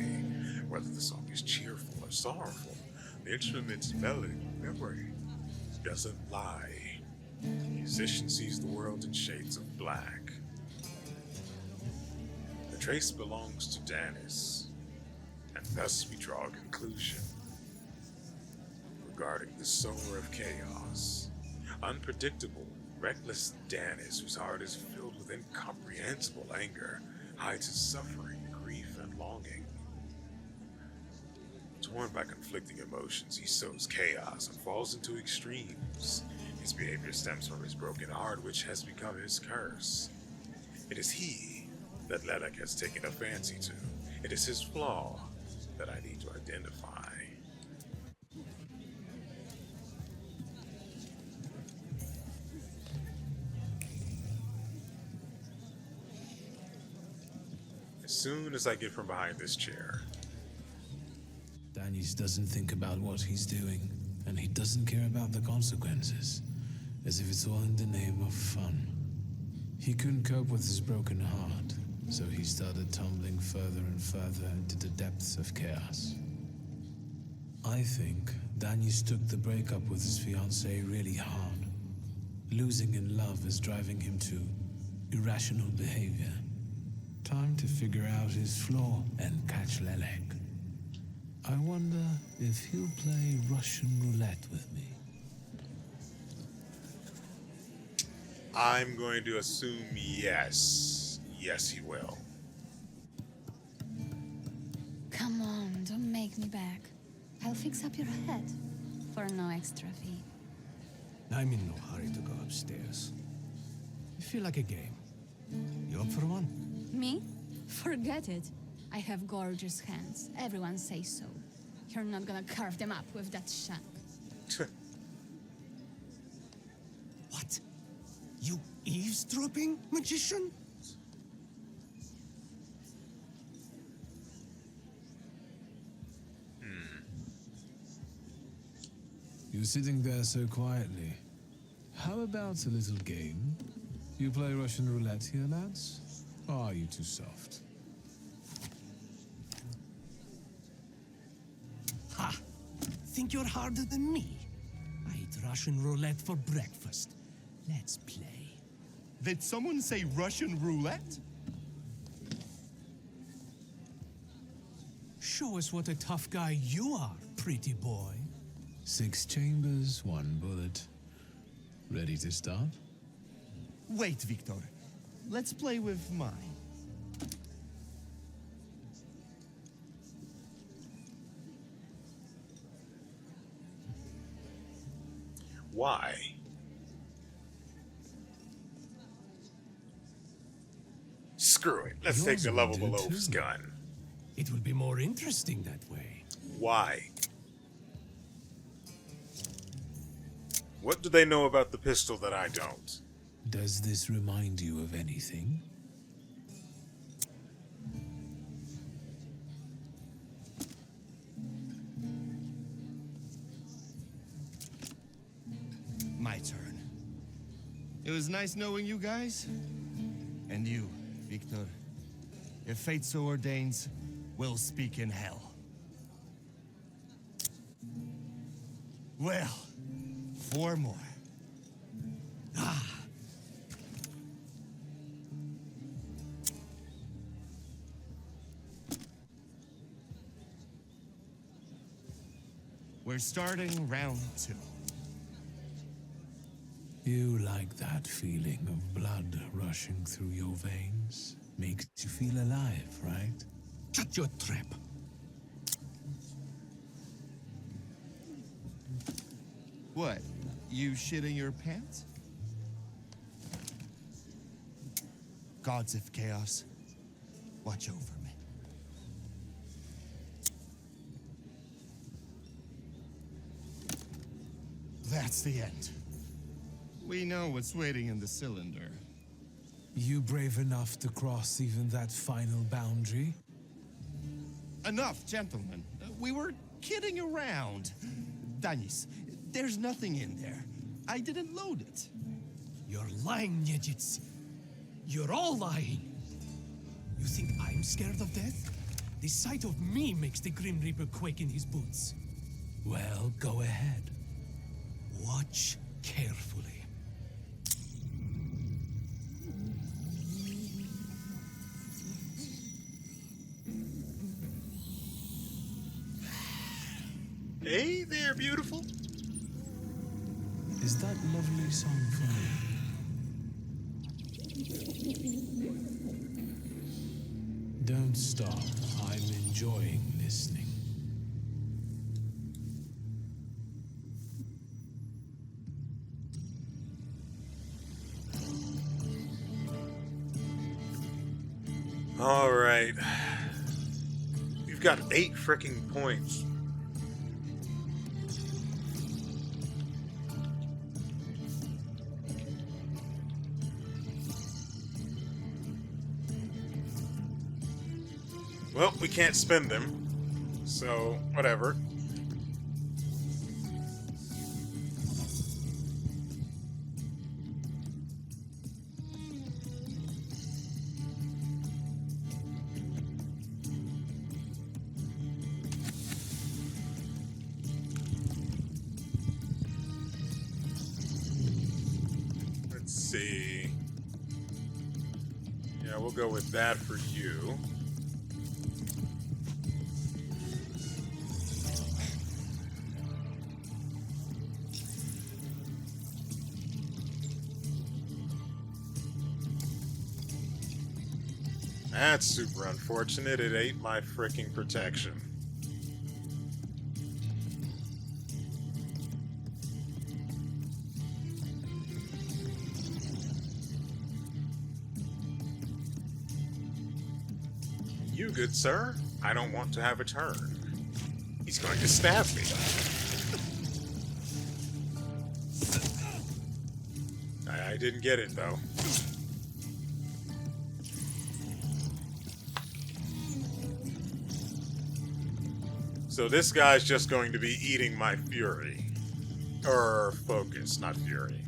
Whether the song is cheerful or sorrowful, the instrument's memory doesn't lie. The musician sees the world in shades of black. The trace belongs to Danis, and thus we draw a conclusion regarding the sower of chaos. Unpredictable, reckless Danis, whose heart is filled with incomprehensible anger, hides his suffering, grief, and longing. Torn by conflicting emotions, he sows chaos and falls into extremes. His behavior stems from his broken heart, which has become his curse. It is he that Lelek has taken a fancy to. It is his flaw that I need to identify. As soon as I get from behind this chair, Danis doesn't think about what he's doing, and he doesn't care about the consequences, as if it's all in the name of fun. He couldn't cope with his broken heart, so he started tumbling further and further into the depths of chaos. I think Danis took the breakup with his fiancée really hard. Losing in love is driving him to irrational behavior. Time to figure out his flaw and catch Lelek. I wonder if he'll play Russian roulette with me. I'm going to assume yes. Yes, he will. Come on, don't make me beg. I'll fix up your head for no extra fee. I'm in no hurry to go upstairs. I feel like a game. You up for one? Me? Forget it. I have gorgeous hands. Everyone says so. You're not gonna carve them up with that shank. What? You eavesdropping, magician? You're sitting there so quietly. How about a little game? You play Russian roulette here, lads? Or are you too soft? Ha! Think you're harder than me? I eat Russian roulette for breakfast. Let's play. Did someone say Russian roulette? Show us what a tough guy you are, pretty boy. 6 chambers, 1 bullet. Ready to start? Wait, Victor. Let's play with mine. Why? Screw it. Let's take Yours the will level do below's too. gun. It will be more interesting that way. Why? What do they know about the pistol that I don't? Does this remind you of anything? My turn. It was nice knowing you guys. And you, Victor. If fate so ordains, we'll speak in hell. Well, 4 more. We're starting round 2. You like that feeling of blood rushing through your veins? Makes you feel alive, right? Shut your trap. What? You shitting your pants? Gods of chaos, watch over me. That's the end. We know what's waiting in the cylinder. You brave enough to cross even that final boundary? Enough, gentlemen. We were kidding around. Danis, there's nothing in there. I didn't load it. You're lying, Niedzits. You're all lying. You think I'm scared of death? The sight of me makes the Grim Reaper quake in his boots. Well, go ahead. Watch carefully. Hey there, beautiful. Is that lovely song for me? Don't stop. I'm enjoying listening. All right. You've got 8 freaking points. Well, we can't spend them, so whatever. Let's see. Yeah, we'll go with that for you. That's super unfortunate. It ate my freaking protection. You, good sir, I don't want to have a turn. He's going to stab me. I didn't get it, though. So this guy's just going to be eating my fury. Or focus, not fury.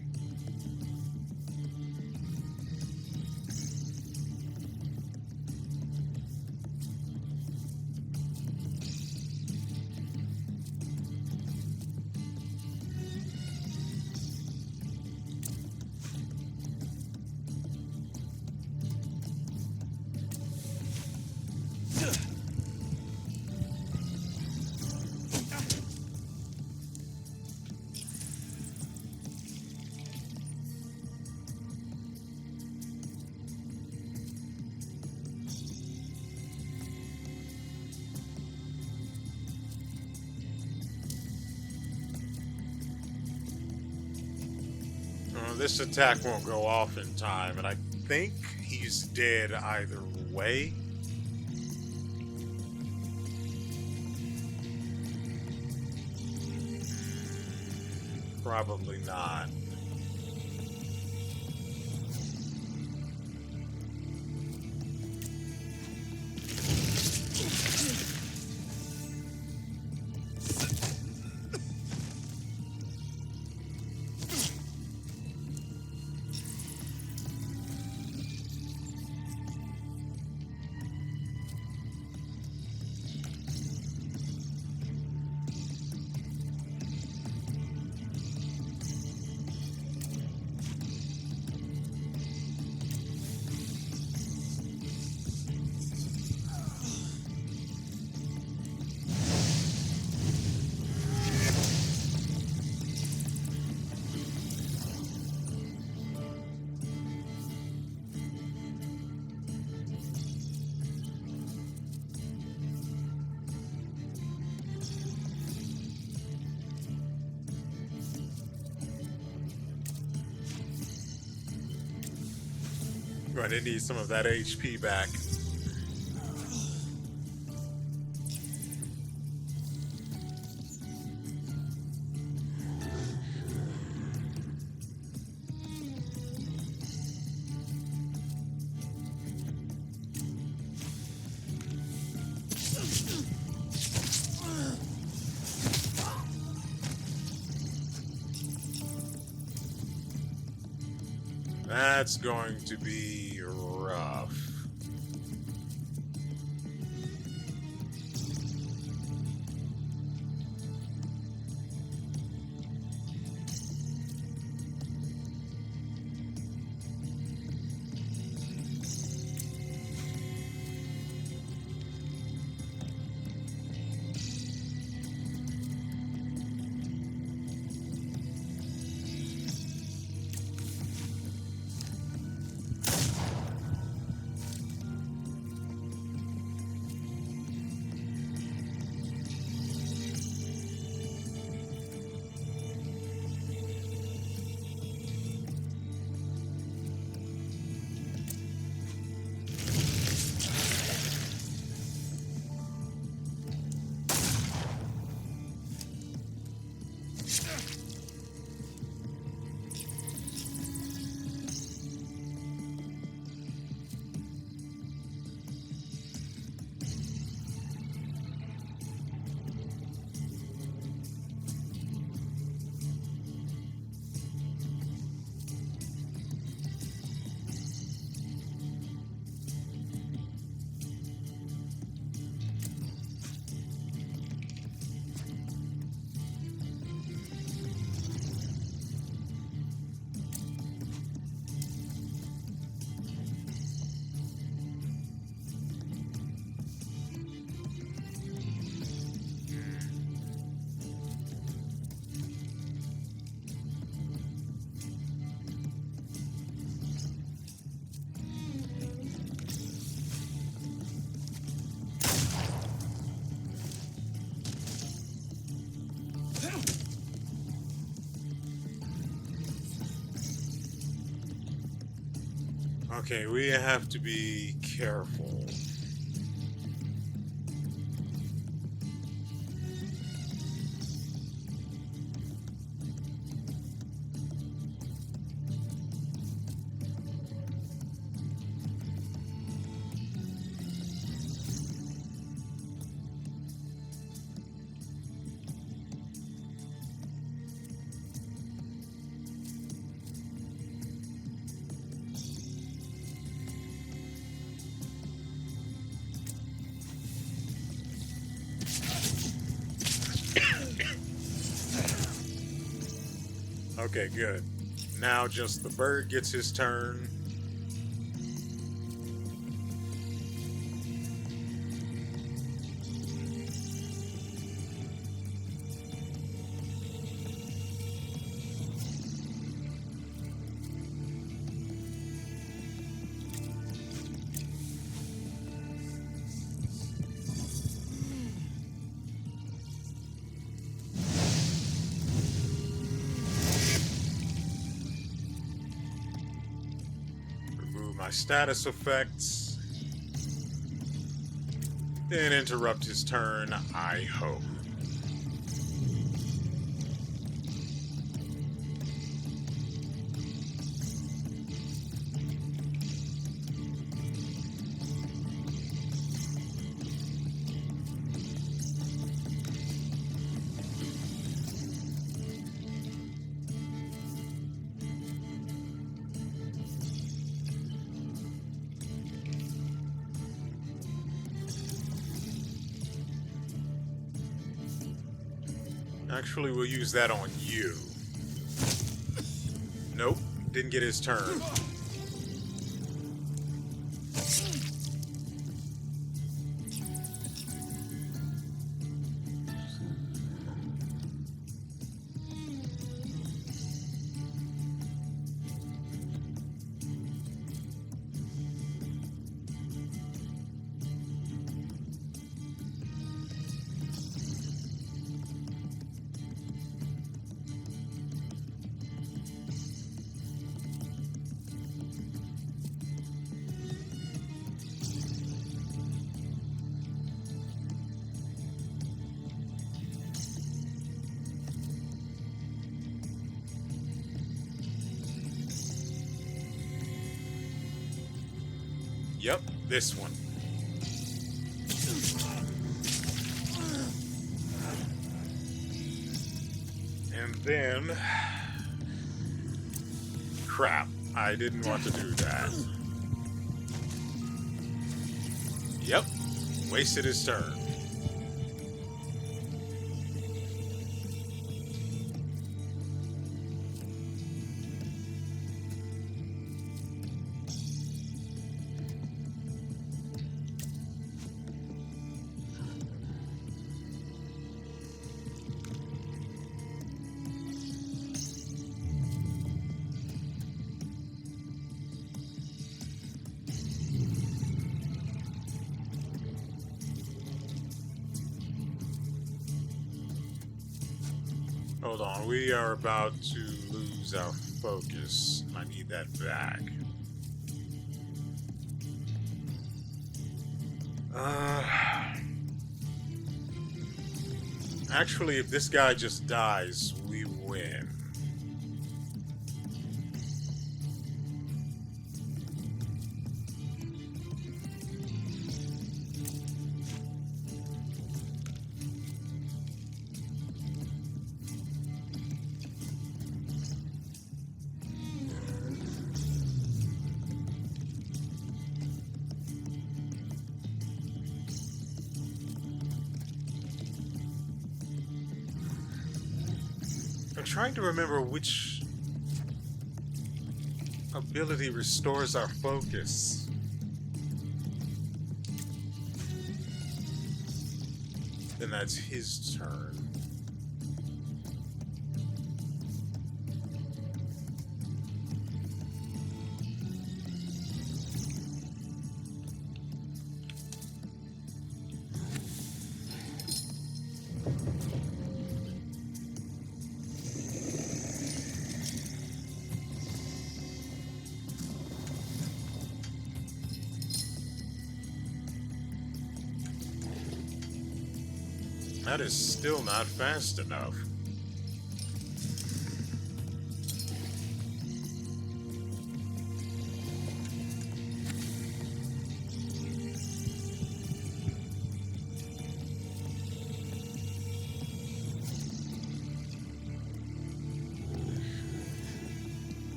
This attack won't go off in time, and I think he's dead either way. Probably not. Going to need some of that HP back. That's going to be rough. Okay, we have to be careful. Okay, good. Now just the bird gets his turn. My status effects, then interrupt his turn, I hope. Actually, we'll use that on you. Nope, didn't get his turn. Yep, this one. And then... Crap, I didn't want to do that. Yep, wasted his turn. Hold on, we are about to lose our focus. I need that back. Actually, if this guy just dies, we win. I'm trying to remember which ability restores our focus. Then that's his turn. That is still not fast enough.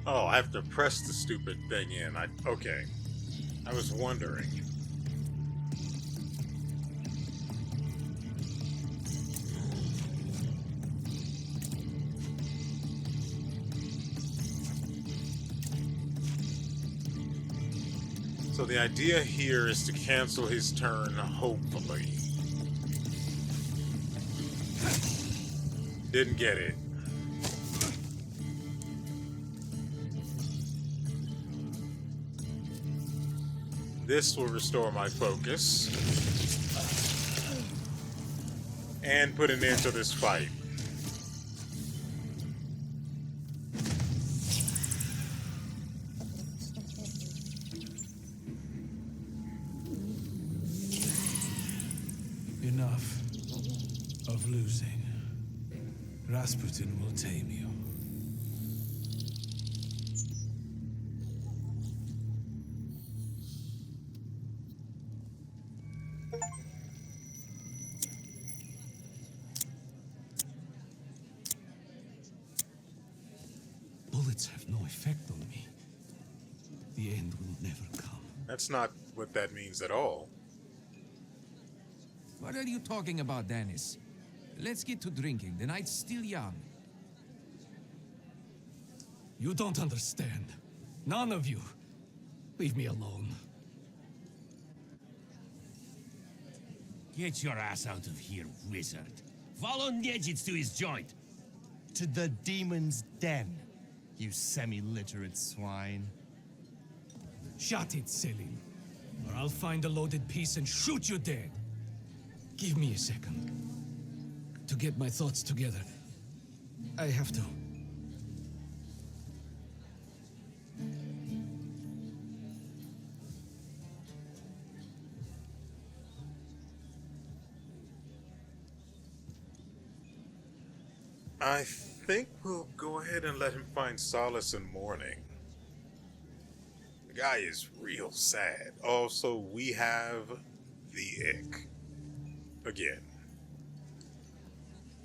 Oh, I have to press the stupid thing in. Okay. I was wondering. So the idea here is to cancel his turn, hopefully. Didn't get it. This will restore my focus. And put an end to this fight. Enough of losing. Rasputin will tame you. Bullets have no effect on me. The end will never come. That's not what that means at all. What are you talking about, Dennis? Let's get to drinking. The night's still young. You don't understand. None of you. Leave me alone. Get your ass out of here, wizard. Follow Niedzits to his joint. To the demon's den, you semi-literate swine. Shut it, Selim. Or I'll find a loaded piece and shoot you dead. Give me a second. To get my thoughts together. I have to. I think we'll go ahead and let him find solace in mourning. The guy is real sad. Also, we have the ick. Again.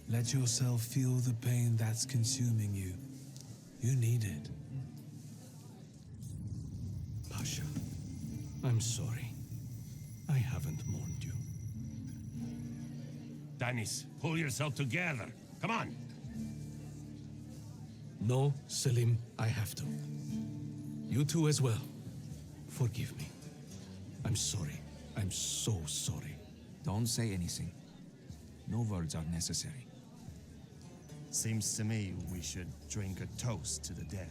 Let yourself feel the pain that's consuming you. You need it. Pasha, I'm sorry. I haven't mourned you. Dennis, pull yourself together. Come on. No, Selim, I have to. You too as well. Forgive me. I'm sorry. I'm so sorry. Don't say anything. No words are necessary. Seems to me we should drink a toast to the dead.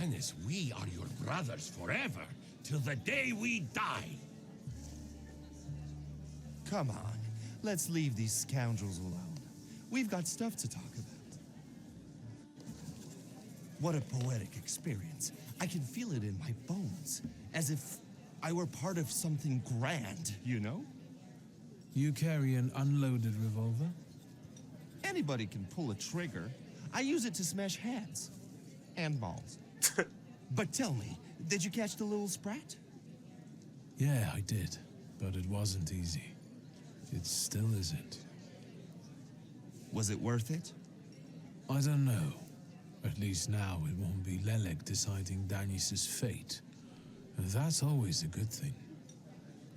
Dennis, we are your brothers forever, till the day we die. Come on, let's leave these scoundrels alone. We've got stuff to talk about. What a poetic experience. I can feel it in my bones, as if I were part of something grand, you know? You carry an unloaded revolver? Anybody can pull a trigger. I use it to smash heads. And balls. But tell me, did you catch the little sprat? Yeah, I did. But it wasn't easy. It still isn't. Was it worth it? I don't know. At least now it won't be Lelek deciding Danis's fate. And that's always a good thing.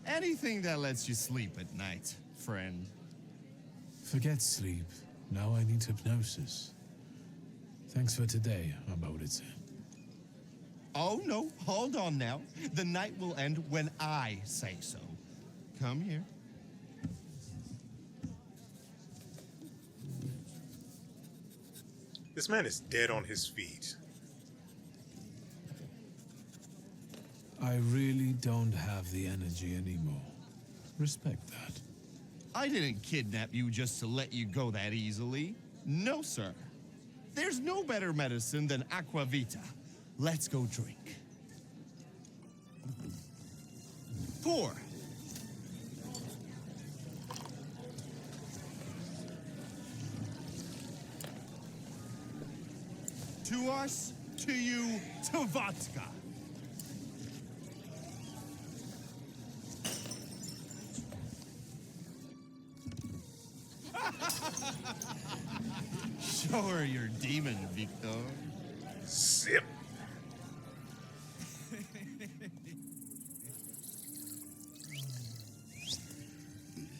Anything that lets you sleep at night, friend. Forget sleep. Now I need hypnosis. Thanks for today, Ambiguous. Oh, no, hold on now. The night will end when I say so. Come here. This man is dead on his feet. I really don't have the energy anymore. Respect that. I didn't kidnap you just to let you go that easily. No, sir. There's no better medicine than aqua vita. Let's go drink. Pour. To us, to you, to vodka. Show her your demon, Victor. See? Zip.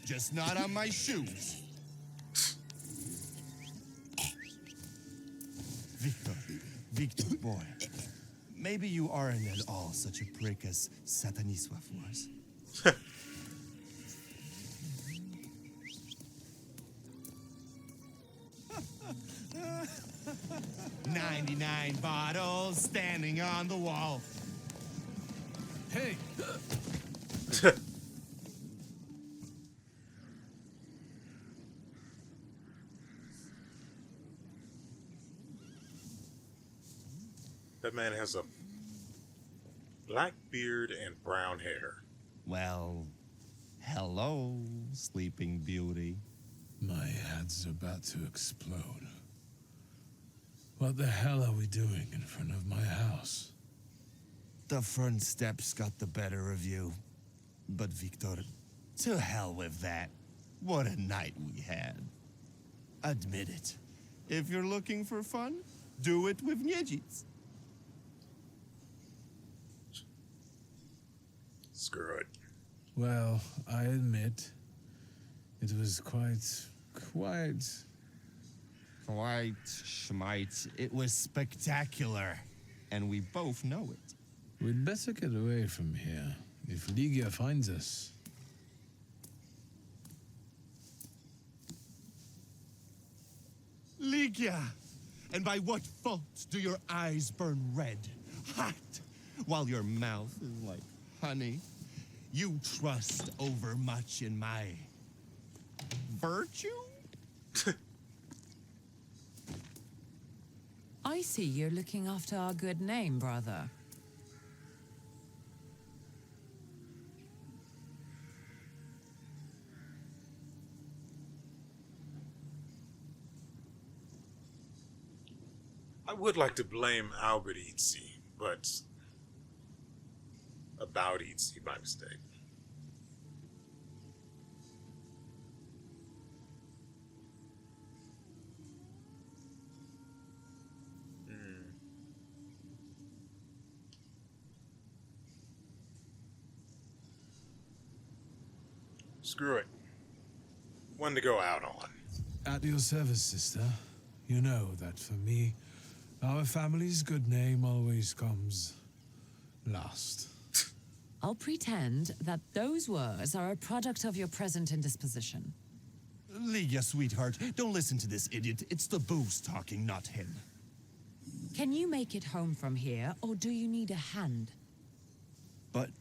Just not on my shoes. Victor, boy. Maybe you aren't at all such a prick as Satanisław was. 99 bottles standing on the wall. Hey! That man has a black beard and brown hair. Well, hello, Sleeping Beauty. My head's about to explode. What the hell are we doing in front of my house? The front steps got the better of you. But Victor, to hell with that. What a night we had. Admit it. If you're looking for fun, do it with Niedzic. Screw it. Well, I admit, it was quite... Quite schmite. It was spectacular. And we both know it. We'd better get away from here, if Ligia finds us. Ligia! And by what fault do your eyes burn red, hot, while your mouth is like honey? You trust overmuch in my virtue? I see you're looking after our good name, brother. I would like to blame Albert Itzi, but about Itzi by mistake. Screw it. One to go out on. At your service, sister. You know that for me, our family's good name always comes last. I'll pretend that those words are a product of your present indisposition. Ligia, sweetheart, don't listen to this idiot. It's the booze talking, not him. Can you make it home from here, or do you need a hand? But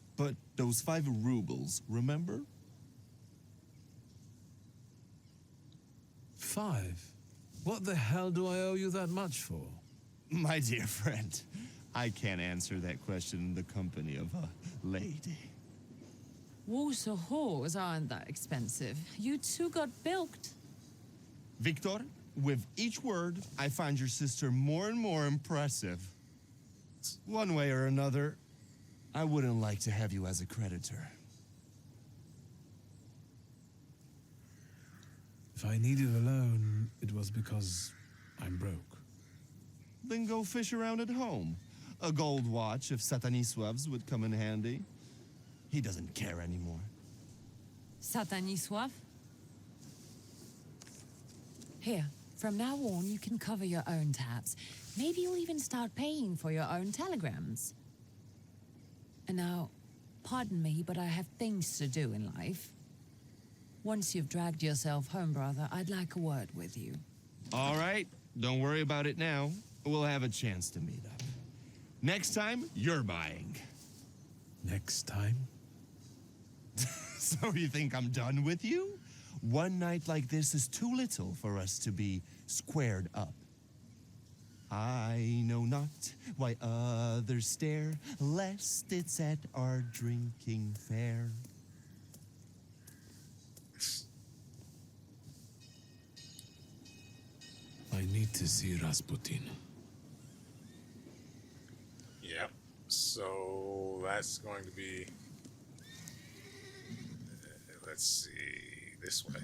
those 5 rubles, remember? 5? What the hell do I owe you that much for? My dear friend, I can't answer that question in the company of a lady. Warsaw whores aren't that expensive. You two got bilked. Victor, with each word, I find your sister more and more impressive. One way or another, I wouldn't like to have you as a creditor. If I needed a loan, it was because I'm broke. Then go fish around at home. A gold watch of Satanisław's would come in handy. He doesn't care anymore. Satanisław? Here, from now on, you can cover your own tabs. Maybe you'll even start paying for your own telegrams. And now, pardon me, but I have things to do in life. Once you've dragged yourself home, brother, I'd like a word with you. All right, don't worry about it now. We'll have a chance to meet up. Next time, you're buying. Next time? So you think I'm done with you? One night like this is too little for us to be squared up. I know not why others stare, lest it's at our drinking fair. I need to see Rasputin. Yep. So that's going to be, let's see, this way.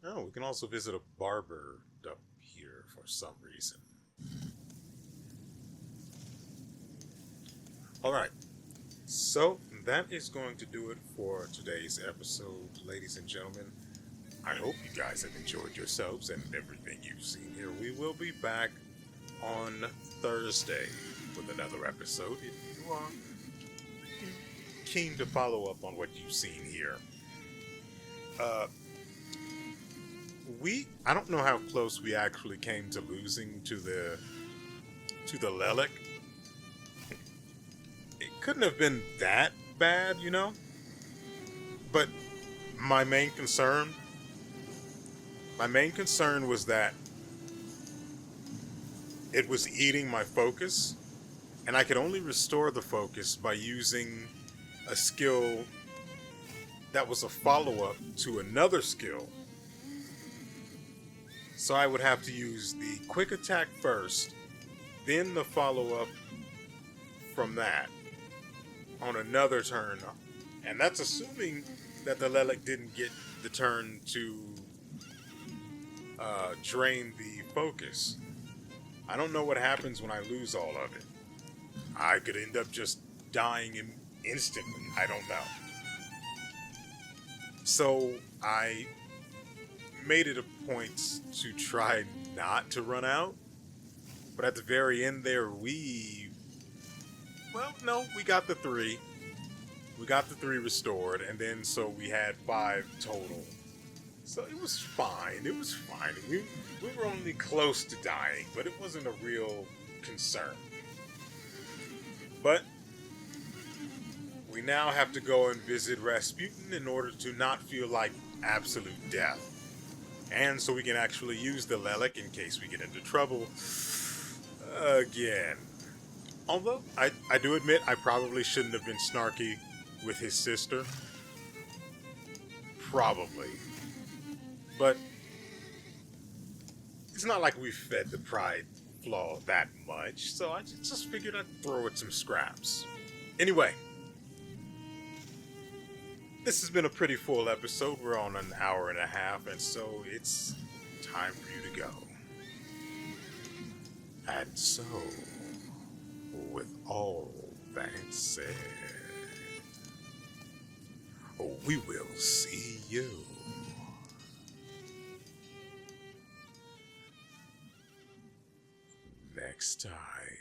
Oh, we can also visit a barber up here for some reason. Alright, so that is going to do it for today's episode, ladies and gentlemen. I hope you guys have enjoyed yourselves and everything you've seen here. We will be back on Thursday with another episode. If you are keen to follow up on what you've seen here. I don't know how close we actually came to losing to the Lelic. It couldn't have been that bad, you know? But my main concern was that it was eating my focus, and I could only restore the focus by using a skill that was a follow-up to another skill. So I would have to use the quick attack first, then the follow-up from that on another turn. And that's assuming that the Lelic didn't get the turn to drain the focus. I don't know what happens when I lose all of it. I could end up just dying instantly. I don't know. So I made it a point to try not to run out. But at the very end there, we got the 3. We got the 3 restored, and then so we had 5 total. So it was fine. It was fine. We were only close to dying, but it wasn't a real concern. But we now have to go and visit Rasputin in order to not feel like absolute death. And so we can actually use the Lelic in case we get into trouble again. Although, I do admit I probably shouldn't have been snarky with his sister. Probably. But it's not like we fed the pride flaw that much, so I just figured I'd throw it some scraps. Anyway, this has been a pretty full episode. We're on an hour and a half, and so it's time for you to go. And so, with all that said, we will see you next time.